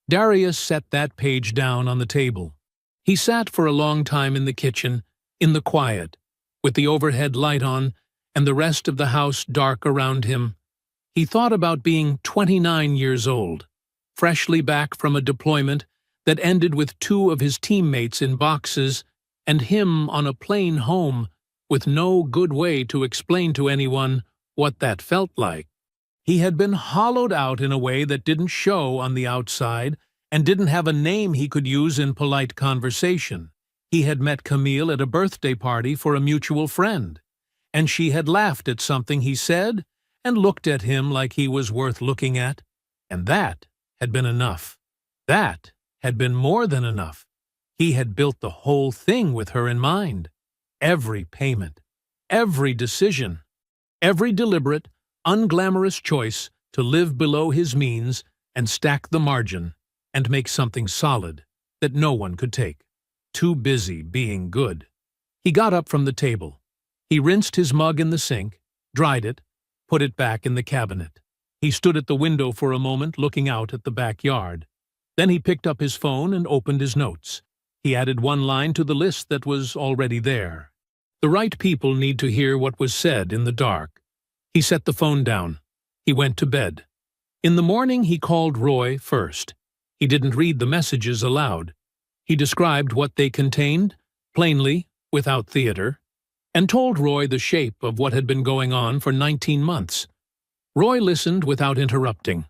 Darius set that page down on the table. He sat for a long time in the kitchen, in the quiet, with the overhead light on and the rest of the house dark around him. He thought about being 29 years old, freshly back from a deployment that ended with 2 of his teammates in boxes and him on a plane home with no good way to explain to anyone what that felt like. He had been hollowed out in a way that didn't show on the outside and didn't have a name he could use in polite conversation. He had met Camille at a birthday party for a mutual friend, and she had laughed at something he said and looked at him like he was worth looking at, and that had been enough. That had been more than enough. He had built the whole thing with her in mind. Every payment, every decision, every deliberate, unglamorous choice to live below his means and stack the margin and make something solid that no one could take. Too busy being good. He got up from the table. He rinsed his mug in the sink, dried it, put it back in the cabinet. He stood at the window for a moment looking out at the backyard. Then he picked up his phone and opened his notes. He added 1 line to the list that was already there. The right people need to hear what was said in the dark. He set the phone down. He went to bed. In the morning he called Roy first. He didn't read the messages aloud. He described what they contained, plainly, without theater, and told Roy the shape of what had been going on for 19 months. Roy listened without interrupting.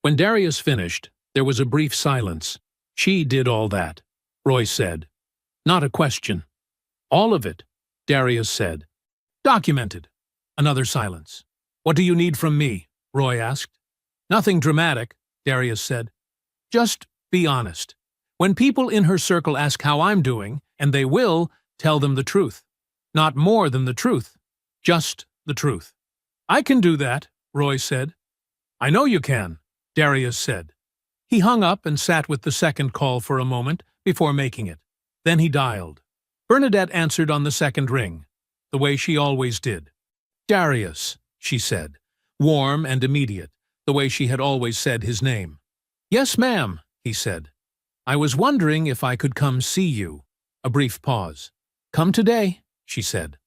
When Darius finished, there was a brief silence. "She did all that," Roy said. "Not a question." "All of it," Darius said. "Documented." Another silence. "What do you need from me?" Roy asked. "Nothing dramatic," Darius said. "Just be honest. When people in her circle ask how I'm doing, and they will, tell them the truth. Not more than the truth. Just the truth." "I can do that," Roy said. "I know you can," Darius said. He hung up and sat with the second call for a moment before making it. Then he dialed. Bernadette answered on the second ring, the way she always did. "Darius," she said, warm and immediate, the way she had always said his name. "Yes, ma'am," he said. "I was wondering if I could come see you." A brief pause. "Come today," she said.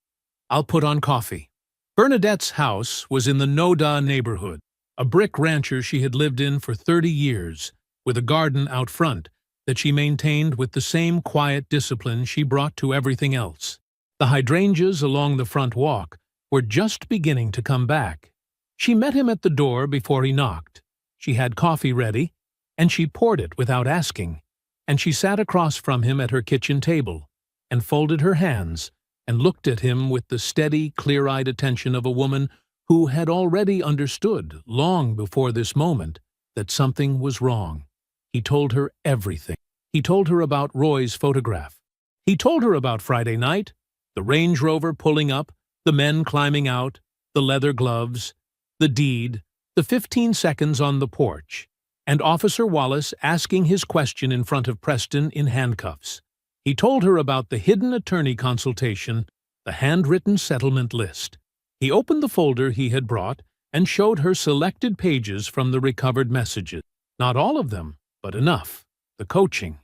"I'll put on coffee." Bernadette's house was in the Noda neighborhood, a brick rancher she had lived in for 30 years, with a garden out front that she maintained with the same quiet discipline she brought to everything else. The hydrangeas along the front walk were just beginning to come back. She met him at the door before he knocked. She had coffee ready, and she poured it without asking, and she sat across from him at her kitchen table, and folded her hands, and looked at him with the steady, clear-eyed attention of a woman who had already understood, long before this moment, that something was wrong. He told her everything. He told her about Roy's photograph. He told her about Friday night, the Range Rover pulling up, the men climbing out, the leather gloves, the deed, the 15 seconds on the porch, and Officer Wallace asking his question in front of Preston in handcuffs. He told her about the hidden attorney consultation, the handwritten settlement list. He opened the folder he had brought and showed her selected pages from the recovered messages. Not all of them, but enough. The coaching.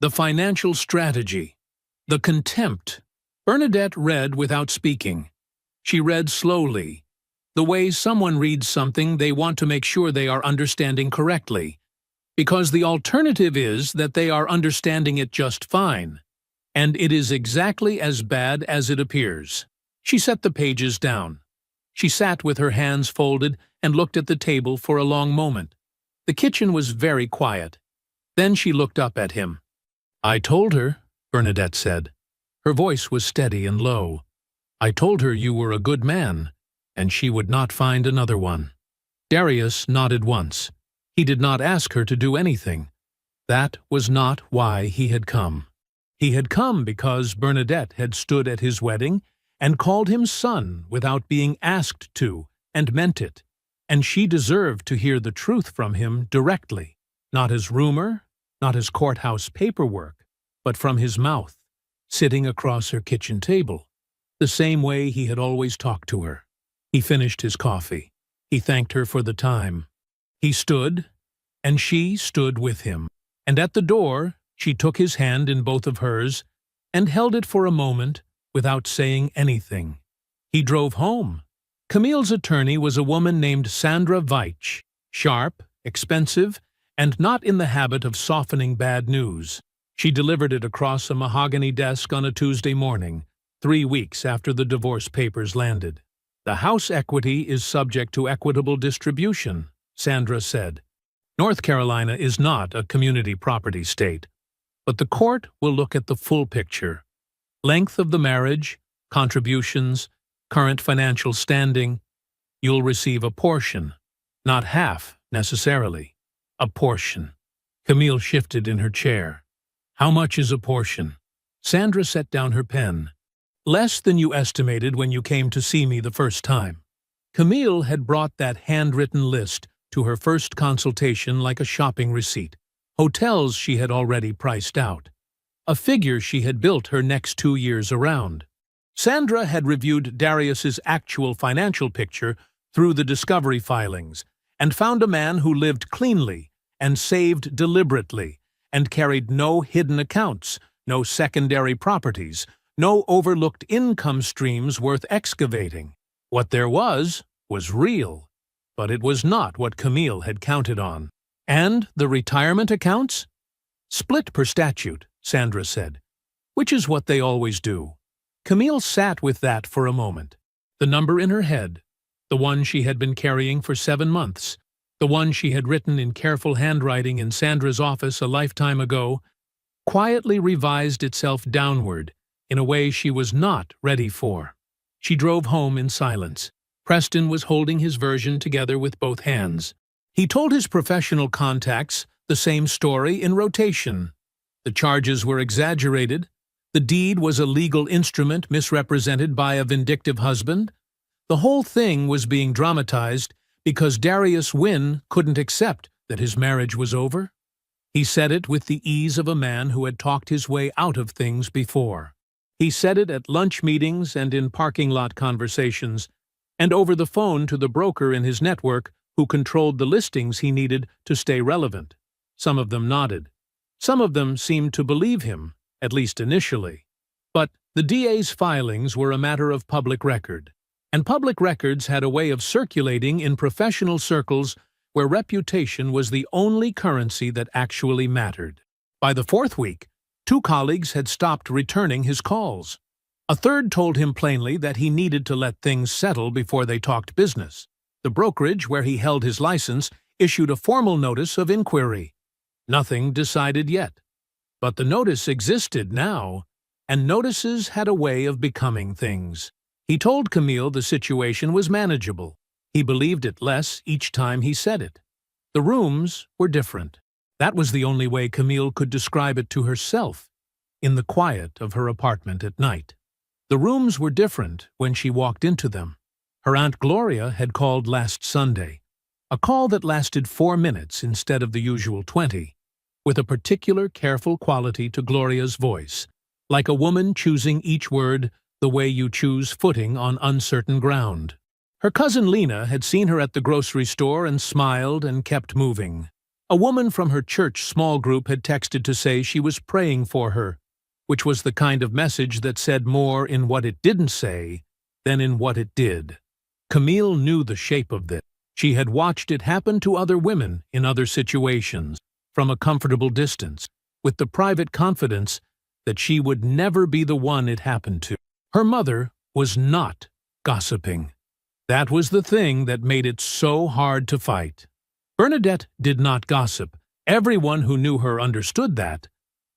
The financial strategy. The contempt. Bernadette read without speaking. She read slowly, the way someone reads something they want to make sure they are understanding correctly, because the alternative is that they are understanding it just fine, and it is exactly as bad as it appears. She set the pages down. She sat with her hands folded and looked at the table for a long moment. The kitchen was very quiet. Then she looked up at him. "I told her," Bernadette said. Her voice was steady and low. "I told her you were a good man, and she would not find another one." Darius nodded once. He did not ask her to do anything. That was not why he had come. He had come because Bernadette had stood at his wedding and called him son without being asked to, and meant it, and she deserved to hear the truth from him directly, not as rumor, not as courthouse paperwork, but from his mouth, sitting across her kitchen table, the same way he had always talked to her. He finished his coffee. He thanked her for the time. He stood, and she stood with him, and at the door she took his hand in both of hers and held it for a moment without saying anything. He drove home. Camille's attorney was a woman named Sandra Veitch, sharp, expensive, and not in the habit of softening bad news. She delivered it across a mahogany desk on a Tuesday morning, 3 weeks after the divorce papers landed. "The house equity is subject to equitable distribution," Sandra said. "North Carolina is not a community property state, but the court will look at the full picture. Length of the marriage, contributions, current financial standing. You'll receive a portion, not half, necessarily. A portion." Camille shifted in her chair. "How much is a portion?" Sandra set down her pen. "Less than you estimated when you came to see me the first time." Camille had brought that handwritten list to her first consultation like a shopping receipt. Hotels she had already priced out. A figure she had built her next 2 years around. Sandra had reviewed Darius's actual financial picture through the discovery filings and found a man who lived cleanly and saved deliberately and carried no hidden accounts, no secondary properties, no overlooked income streams worth excavating. What there was real, but it was not what Camille had counted on. And the retirement accounts? "Split per statute," Sandra said, "which is what they always do." Camille sat with that for a moment. The number in her head, the one she had been carrying for 7 months, the one she had written in careful handwriting in Sandra's office a lifetime ago, quietly revised itself downward in a way she was not ready for. She drove home in silence. Preston was holding his version together with both hands. He told his professional contacts the same story in rotation. The charges were exaggerated. The deed was a legal instrument misrepresented by a vindictive husband. The whole thing was being dramatized because Darius Wynne couldn't accept that his marriage was over. He said it with the ease of a man who had talked his way out of things before. He said it at lunch meetings and in parking lot conversations, and over the phone to the broker in his network who controlled the listings he needed to stay relevant. Some of them nodded. Some of them seemed to believe him, at least initially. But the DA's filings were a matter of public record, and public records had a way of circulating in professional circles where reputation was the only currency that actually mattered. By the fourth week, 2 colleagues had stopped returning his calls. A third told him plainly that he needed to let things settle before they talked business. The brokerage where he held his license issued a formal notice of inquiry. Nothing decided yet. But the notice existed now, and notices had a way of becoming things. He told Camille the situation was manageable. He believed it less each time he said it. The rooms were different. That was the only way Camille could describe it to herself, in the quiet of her apartment at night. The rooms were different when she walked into them. Her Aunt Gloria had called last Sunday, a call that lasted 4 minutes instead of the usual 20, with a particular careful quality to Gloria's voice, like a woman choosing each word the way you choose footing on uncertain ground. Her cousin Lena had seen her at the grocery store and smiled and kept moving. A woman from her church small group had texted to say she was praying for her, which was the kind of message that said more in what it didn't say than in what it did. Camille knew the shape of this. She had watched it happen to other women in other situations, from a comfortable distance, with the private confidence that she would never be the one it happened to. Her mother was not gossiping. That was the thing that made it so hard to fight. Bernadette did not gossip. Everyone who knew her understood that,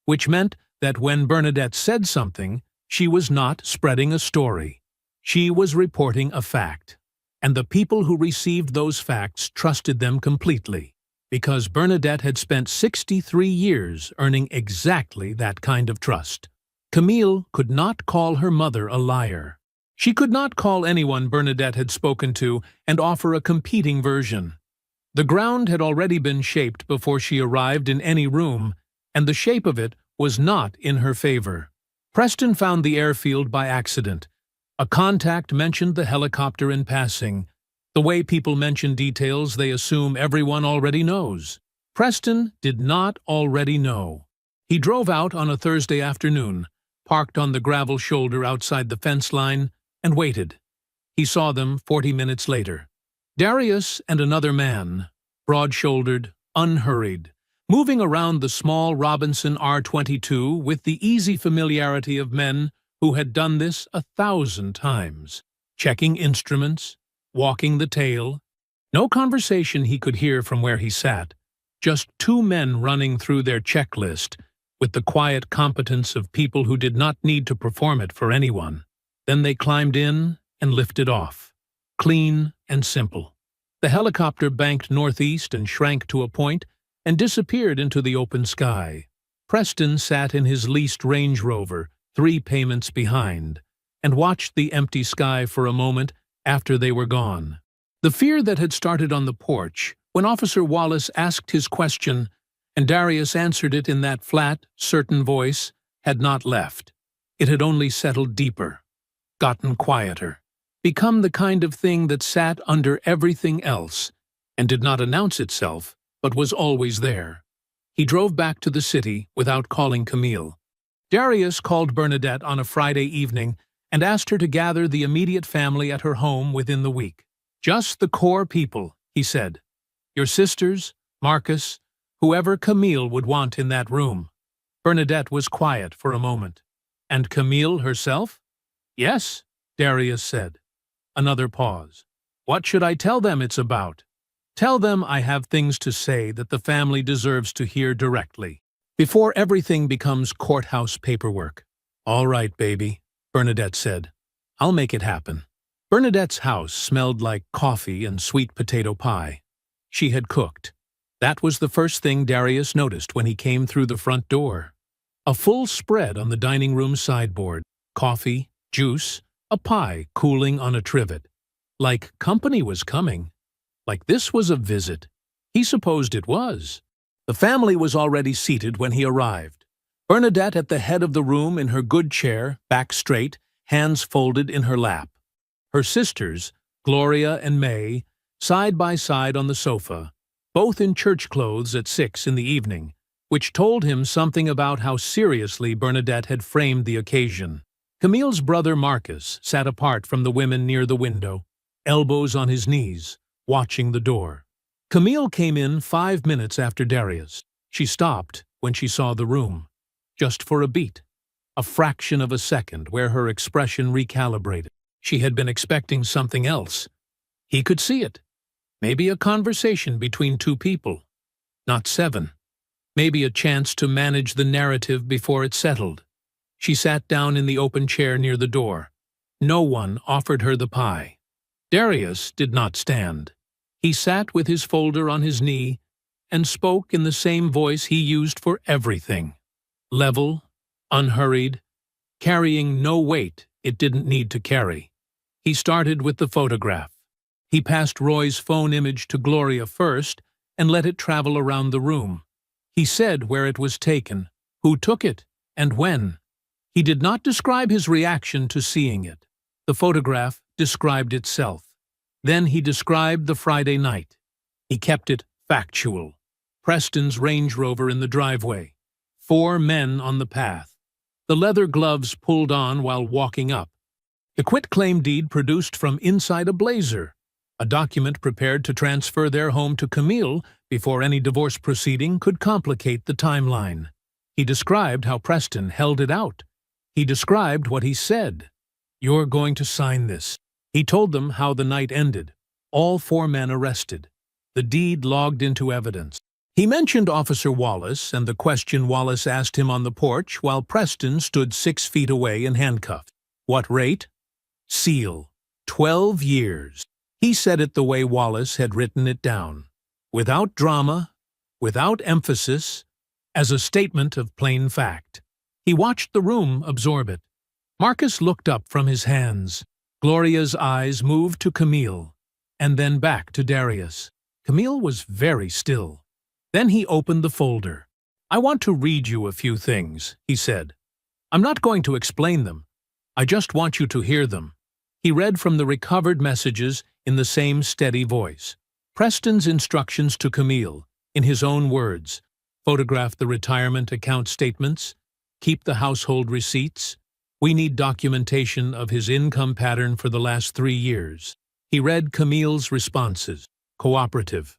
which meant that when Bernadette said something, she was not spreading a story. She was reporting a fact, and the people who received those facts trusted them completely, because Bernadette had spent 63 years earning exactly that kind of trust. Camille could not call her mother a liar. She could not call anyone Bernadette had spoken to and offer a competing version. The ground had already been shaped before she arrived in any room, and the shape of it was not in her favor. Preston found the airfield by accident. A contact mentioned the helicopter in passing, the way people mention details they assume everyone already knows. Preston did not already know. He drove out on a Thursday afternoon, parked on the gravel shoulder outside the fence line, and waited. He saw them 40 minutes later. Darius and another man, broad-shouldered, unhurried, moving around the small Robinson R22 with the easy familiarity of men who had done this 1,000 times, checking instruments, walking the tail. No conversation he could hear from where he sat, just 2 men running through their checklist with the quiet competence of people who did not need to perform it for anyone. Then they climbed in and lifted off, clean and simple. The helicopter banked northeast and shrank to a point and disappeared into the open sky. Preston sat in his leased Range Rover, 3 payments behind, and watched the empty sky for a moment after they were gone. The fear that had started on the porch, when Officer Wallace asked his question and Darius answered it in that flat, certain voice, had not left. It had only settled deeper, gotten quieter, become the kind of thing that sat under everything else and did not announce itself, but was always there. He drove back to the city without calling Camille. Darius called Bernadette on a Friday evening and asked her to gather the immediate family at her home within the week. Just the core people, he said. Your sisters, Marcus, whoever Camille would want in that room. Bernadette was quiet for a moment. And Camille herself? Yes, Darius said. Another pause. What should I tell them it's about? Tell them I have things to say that the family deserves to hear directly, before everything becomes courthouse paperwork. All right, baby, Bernadette said. I'll make it happen. Bernadette's house smelled like coffee and sweet potato pie. She had cooked. That was the first thing Darius noticed when he came through the front door. A full spread on the dining room sideboard, coffee, juice, a pie cooling on a trivet. Like company was coming. Like this was a visit. He supposed it was. The family was already seated when he arrived. Bernadette at the head of the room in her good chair, back straight, hands folded in her lap. Her sisters, Gloria and May, side by side on the sofa, both in church clothes at 6 in the evening, which told him something about how seriously Bernadette had framed the occasion. Camille's brother Marcus sat apart from the women near the window, elbows on his knees, watching the door. Camille came in 5 minutes after Darius. She stopped when she saw the room, just for a beat, a fraction of a second where her expression recalibrated. She had been expecting something else. He could see it. Maybe a conversation between two people. Not 7. Maybe a chance to manage the narrative before it settled. She sat down in the open chair near the door. No one offered her the pie. Darius did not stand. He sat with his folder on his knee and spoke in the same voice he used for everything. Level, unhurried, carrying no weight it didn't need to carry. He started with the photograph. He passed Roy's phone image to Gloria first and let it travel around the room. He said where it was taken, who took it, and when. He did not describe his reaction to seeing it. The photograph described itself. Then he described the Friday night. He kept it factual. Preston's Range Rover in the driveway. 4 men on the path. The leather gloves pulled on while walking up. The quitclaim deed produced from inside a Blazer, a document prepared to transfer their home to Camille before any divorce proceeding could complicate the timeline. He described how Preston held it out. He described what he said. "You're going to sign this." He told them how the night ended. All 4 men arrested. The deed logged into evidence. He mentioned Officer Wallace and the question Wallace asked him on the porch while Preston stood 6 feet away and handcuffed. What rate? Seal. 12 years. He said it the way Wallace had written it down. Without drama, without emphasis, as a statement of plain fact. He watched the room absorb it. Marcus looked up from his hands. Gloria's eyes moved to Camille, and then back to Darius. Camille was very still. Then he opened the folder. "I want to read you a few things," he said. "I'm not going to explain them. I just want you to hear them." He read from the recovered messages in the same steady voice. Preston's instructions to Camille, in his own words: photograph the retirement account statements, keep the household receipts. We need documentation of his income pattern for the last 3 years. He read Camille's responses: cooperative,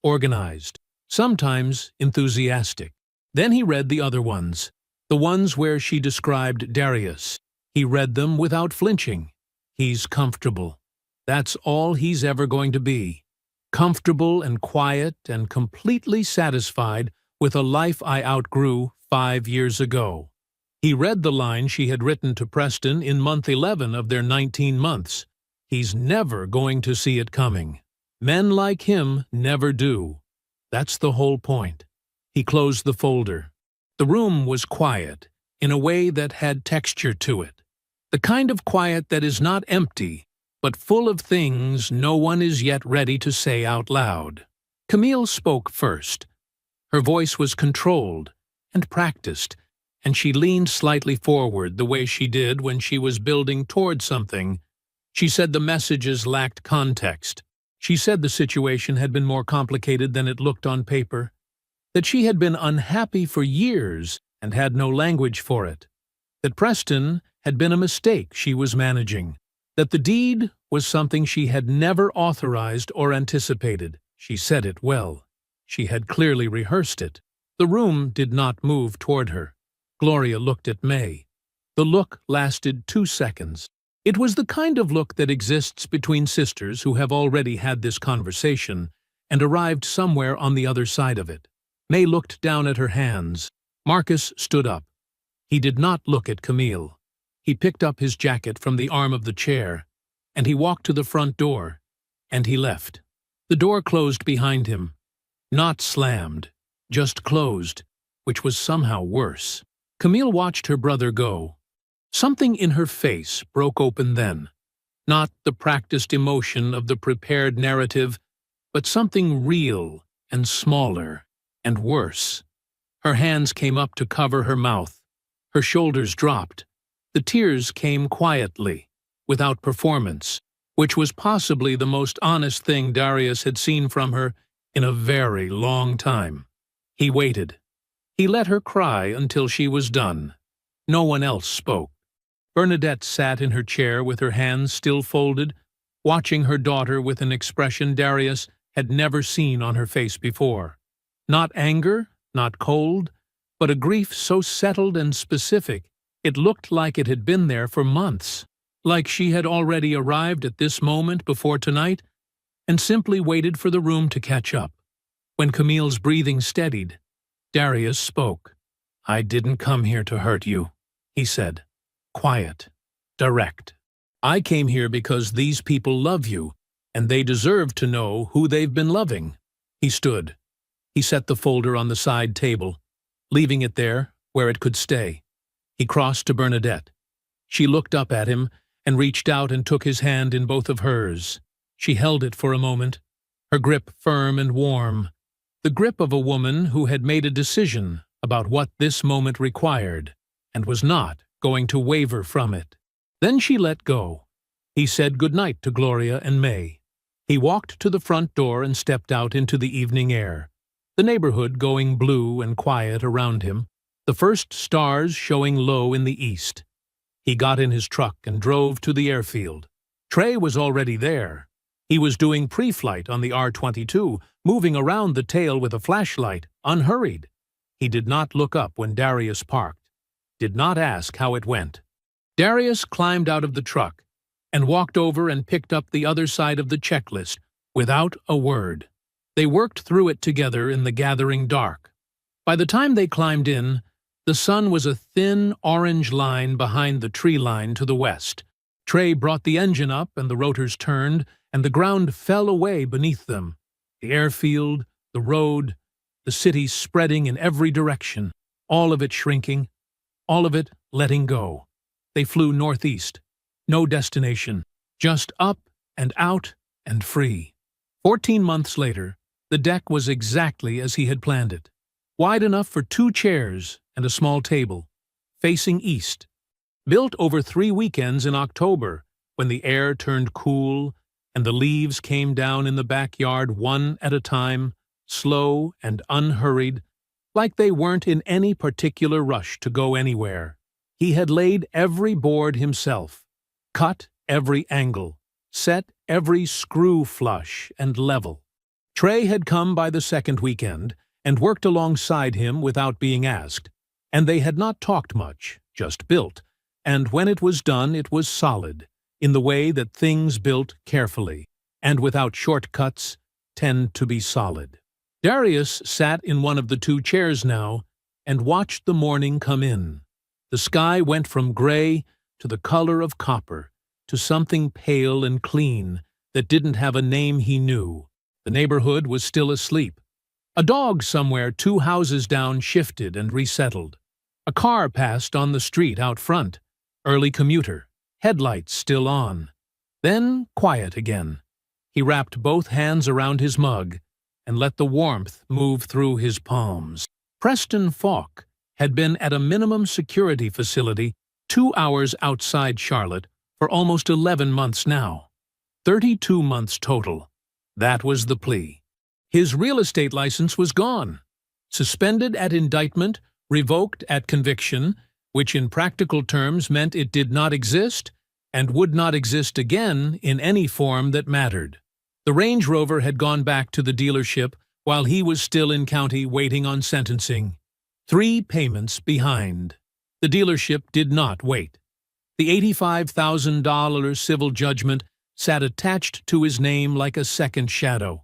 organized, sometimes enthusiastic. Then he read the other ones, the ones where she described Darius. He read them without flinching. He's comfortable. That's all he's ever going to be. Comfortable and quiet and completely satisfied with a life I outgrew 5 years ago. He read the line she had written to Preston in month 11 of their 19 months. He's never going to see it coming. Men like him never do. That's the whole point. He closed the folder. The room was quiet, in a way that had texture to it. The kind of quiet that is not empty, but full of things no one is yet ready to say out loud. Camille spoke first. Her voice was controlled and practiced, and she leaned slightly forward the way she did when she was building toward something. She said the messages lacked context. She said the situation had been more complicated than it looked on paper, that she had been unhappy for years and had no language for it, that Preston had been a mistake she was managing, that the deed was something she had never authorized or anticipated. She said it well. She had clearly rehearsed it. The room did not move toward her. Gloria looked at May. The look lasted 2 seconds. It was the kind of look that exists between sisters who have already had this conversation and arrived somewhere on the other side of it. May looked down at her hands. Marcus stood up. He did not look at Camille. He picked up his jacket from the arm of the chair. and he walked to the front door, and he left. The door closed behind him. Not slammed, just closed, which was somehow worse. Camille watched her brother go. Something in her face broke open then. Not the practiced emotion of the prepared narrative, but something real and smaller and worse. Her hands came up to cover her mouth. Her shoulders dropped. The tears came quietly, without performance, which was possibly the most honest thing Darius had seen from her in a very long time. He waited. He let her cry until she was done. No one else spoke. Bernadette sat in her chair with her hands still folded, watching her daughter with an expression Darius had never seen on her face before. Not anger, not cold, but a grief so settled and specific it looked like it had been there for months, like she had already arrived at this moment before tonight and simply waited for the room to catch up. When Camille's breathing steadied, Darius spoke. "I didn't come here to hurt you," he said. Quiet, direct. "I came here because these people love you, and they deserve to know who they've been loving." He stood. He set the folder on the side table, leaving it there where it could stay. He crossed to Bernadette. She looked up at him and reached out and took his hand in both of hers. She held it for a moment, her grip firm and warm, the grip of a woman who had made a decision about what this moment required and was not going to waver from it. Then she let go. He said goodnight to Gloria and May. He walked to the front door and stepped out into the evening air, the neighborhood going blue and quiet around him, the first stars showing low in the east. He got in his truck and drove to the airfield. Trey was already there. He was doing pre-flight on the R-22, moving around the tail with a flashlight, unhurried. He did not look up when Darius parked, did not ask how it went. Darius climbed out of the truck and walked over and picked up the other side of the checklist without a word. They worked through it together in the gathering dark. By the time they climbed in, the sun was a thin orange line behind the tree line to the west. Trey brought the engine up and the rotors turned, and the ground fell away beneath them. The airfield, the road, the city spreading in every direction, all of it shrinking, all of it letting go. They flew northeast. No destination, just up and out and free. 14 months later, the deck was exactly as he had planned it. Wide enough for 2 chairs and a small table, facing east. Built over 3 weekends in October, when the air turned cool and the leaves came down in the backyard one at a time, slow and unhurried, like they weren't in any particular rush to go anywhere. He had laid every board himself, cut every angle, set every screw flush and level. Trey had come by the second weekend and worked alongside him without being asked, and they had not talked much, just built, and when it was done it was solid, in the way that things built carefully, and without shortcuts, tend to be solid. Darius sat in one of the 2 chairs now and watched the morning come in. The sky went from gray to the color of copper, to something pale and clean that didn't have a name he knew. The neighborhood was still asleep. A dog somewhere 2 houses down shifted and resettled. A car passed on the street out front, early commuter, headlights still on. Then quiet again. He wrapped both hands around his mug and let the warmth move through his palms. Preston Falk had been at a minimum security facility 2 hours outside Charlotte for almost 11 months now. 32 months total. That was the plea. His real estate license was gone. Suspended at indictment, revoked at conviction, which in practical terms meant it did not exist and would not exist again in any form that mattered. The Range Rover had gone back to the dealership while he was still in county waiting on sentencing. 3 payments behind. The dealership did not wait. The $85,000 civil judgment sat attached to his name like a second shadow.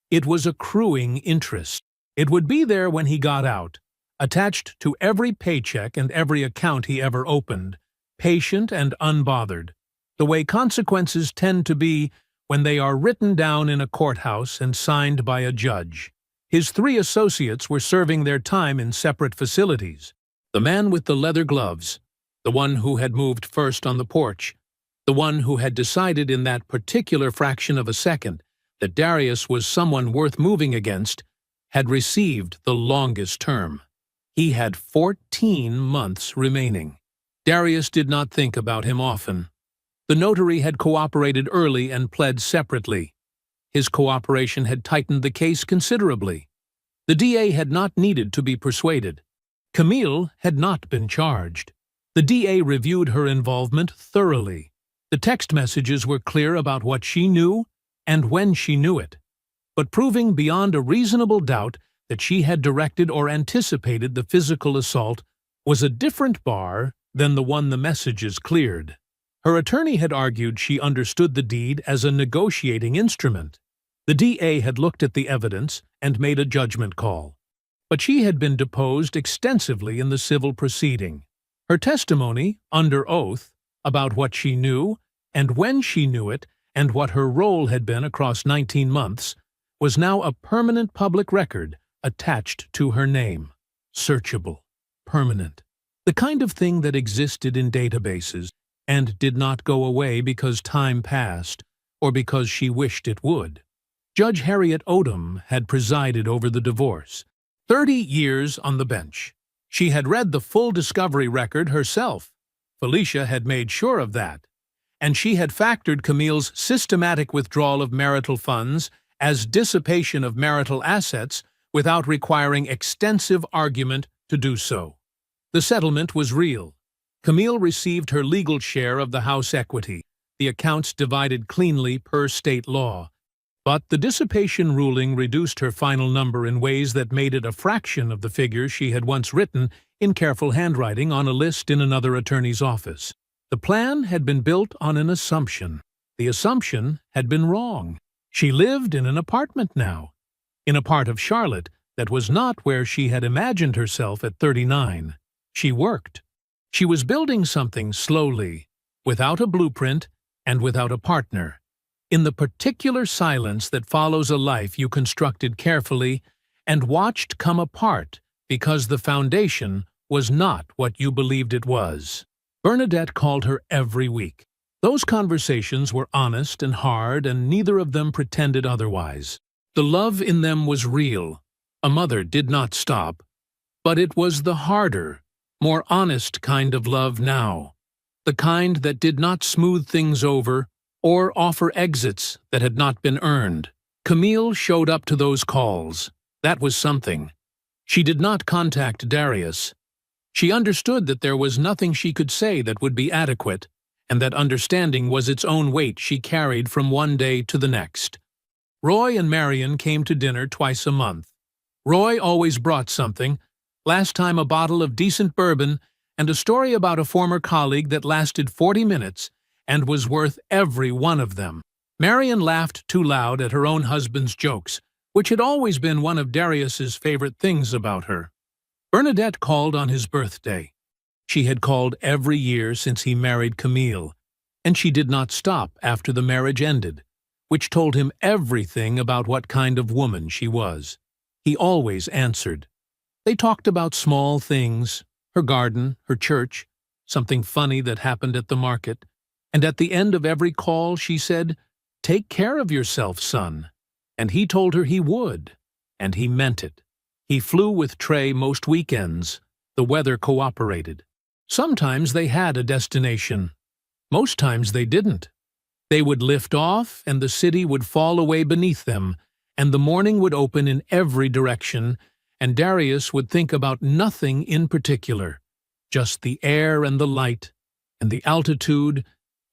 It was accruing interest. It would be there when he got out, attached to every paycheck and every account he ever opened, patient and unbothered. the way consequences tend to be when they are written down in a courthouse and signed by a judge. His 3 associates were serving their time in separate facilities. The man with the leather gloves, the one who had moved first on the porch, the one who had decided in that particular fraction of a second that Darius was someone worth moving against, had received the longest term. He had 14 months remaining. Darius did not think about him often. The notary had cooperated early and pled separately. His cooperation had tightened the case considerably. The DA had not needed to be persuaded. Camille had not been charged. The DA reviewed her involvement thoroughly. The text messages were clear about what she knew and when she knew it, but proving beyond a reasonable doubt that she had directed or anticipated the physical assault was a different bar than the one the messages cleared. Her attorney had argued she understood the deed as a negotiating instrument. The DA had looked at the evidence and made a judgment call. But she had been deposed extensively in the civil proceeding. Her testimony, under oath, about what she knew and when she knew it and what her role had been across 19 months, was now a permanent public record attached to her name. Searchable. Permanent. The kind of thing that existed in databases and did not go away because time passed or because she wished it would. Judge Harriet Odom had presided over the divorce. 30 years on the bench. She had read the full discovery record herself. Felicia had made sure of that. And she had factored Camille's systematic withdrawal of marital funds as dissipation of marital assets without requiring extensive argument to do so. The settlement was real. Camille received her legal share of the house equity, the accounts divided cleanly per state law. But the dissipation ruling reduced her final number in ways that made it a fraction of the figure she had once written in careful handwriting on a list in another attorney's office. The plan had been built on an assumption. The assumption had been wrong. She lived in an apartment now, in a part of Charlotte that was not where she had imagined herself at 39. She worked. She was building something slowly, without a blueprint and without a partner. In the particular silence that follows a life you constructed carefully and watched come apart because the foundation was not what you believed it was. Bernadette called her every week. Those conversations were honest and hard, and neither of them pretended otherwise. The love in them was real. A mother did not stop. But it was the harder, more honest kind of love now. The kind that did not smooth things over or offer exits that had not been earned. Camille showed up to those calls. That was something. She did not contact Darius. She understood that there was nothing she could say that would be adequate, and that understanding was its own weight she carried from one day to the next. Roy and Marion came to dinner twice a month. Roy always brought something, last time a bottle of decent bourbon and a story about a former colleague that lasted 40 minutes and was worth every one of them. Marion laughed too loud at her own husband's jokes, which had always been one of Darius's favorite things about her. Bernadette called on his birthday. She had called every year since he married Camille, and she did not stop after the marriage ended, which told him everything about what kind of woman she was. He always answered. They talked about small things, her garden, her church, something funny that happened at the market, and at the end of every call she said, "Take care of yourself, son." And he told her he would, and he meant it. He flew with Trey most weekends. The weather cooperated. Sometimes they had a destination. Most times they didn't. They would lift off, and the city would fall away beneath them, and the morning would open in every direction, and Darius would think about nothing in particular, just the air and the light, and the altitude,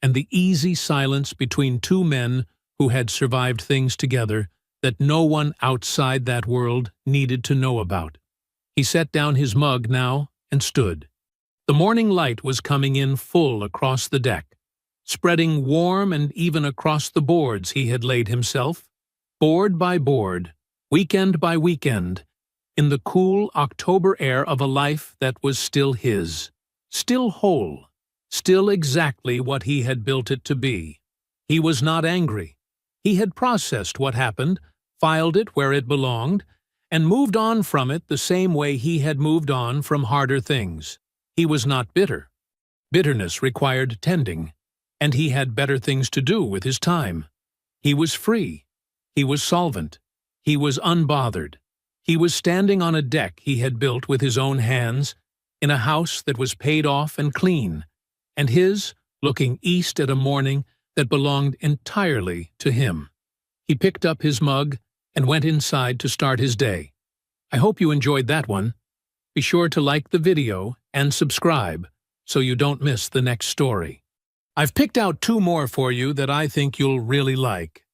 and the easy silence between two men who had survived things together that no one outside that world needed to know about. He set down his mug now and stood. The morning light was coming in full across the deck, spreading warm and even across the boards he had laid himself, board by board, weekend by weekend, in the cool October air of a life that was still his, still whole, still exactly what he had built it to be. He was not angry. He had processed what happened, filed it where it belonged, and moved on from it the same way he had moved on from harder things. He was not bitter. Bitterness required tending, and he had better things to do with his time. He was free. He was solvent. He was unbothered. He was standing on a deck he had built with his own hands, in a house that was paid off and clean, and his looking east at a morning that belonged entirely to him. He picked up his mug and went inside to start his day. I hope you enjoyed that one. Be sure to like the video and subscribe so you don't miss the next story. I've picked out 2 more for you that I think you'll really like.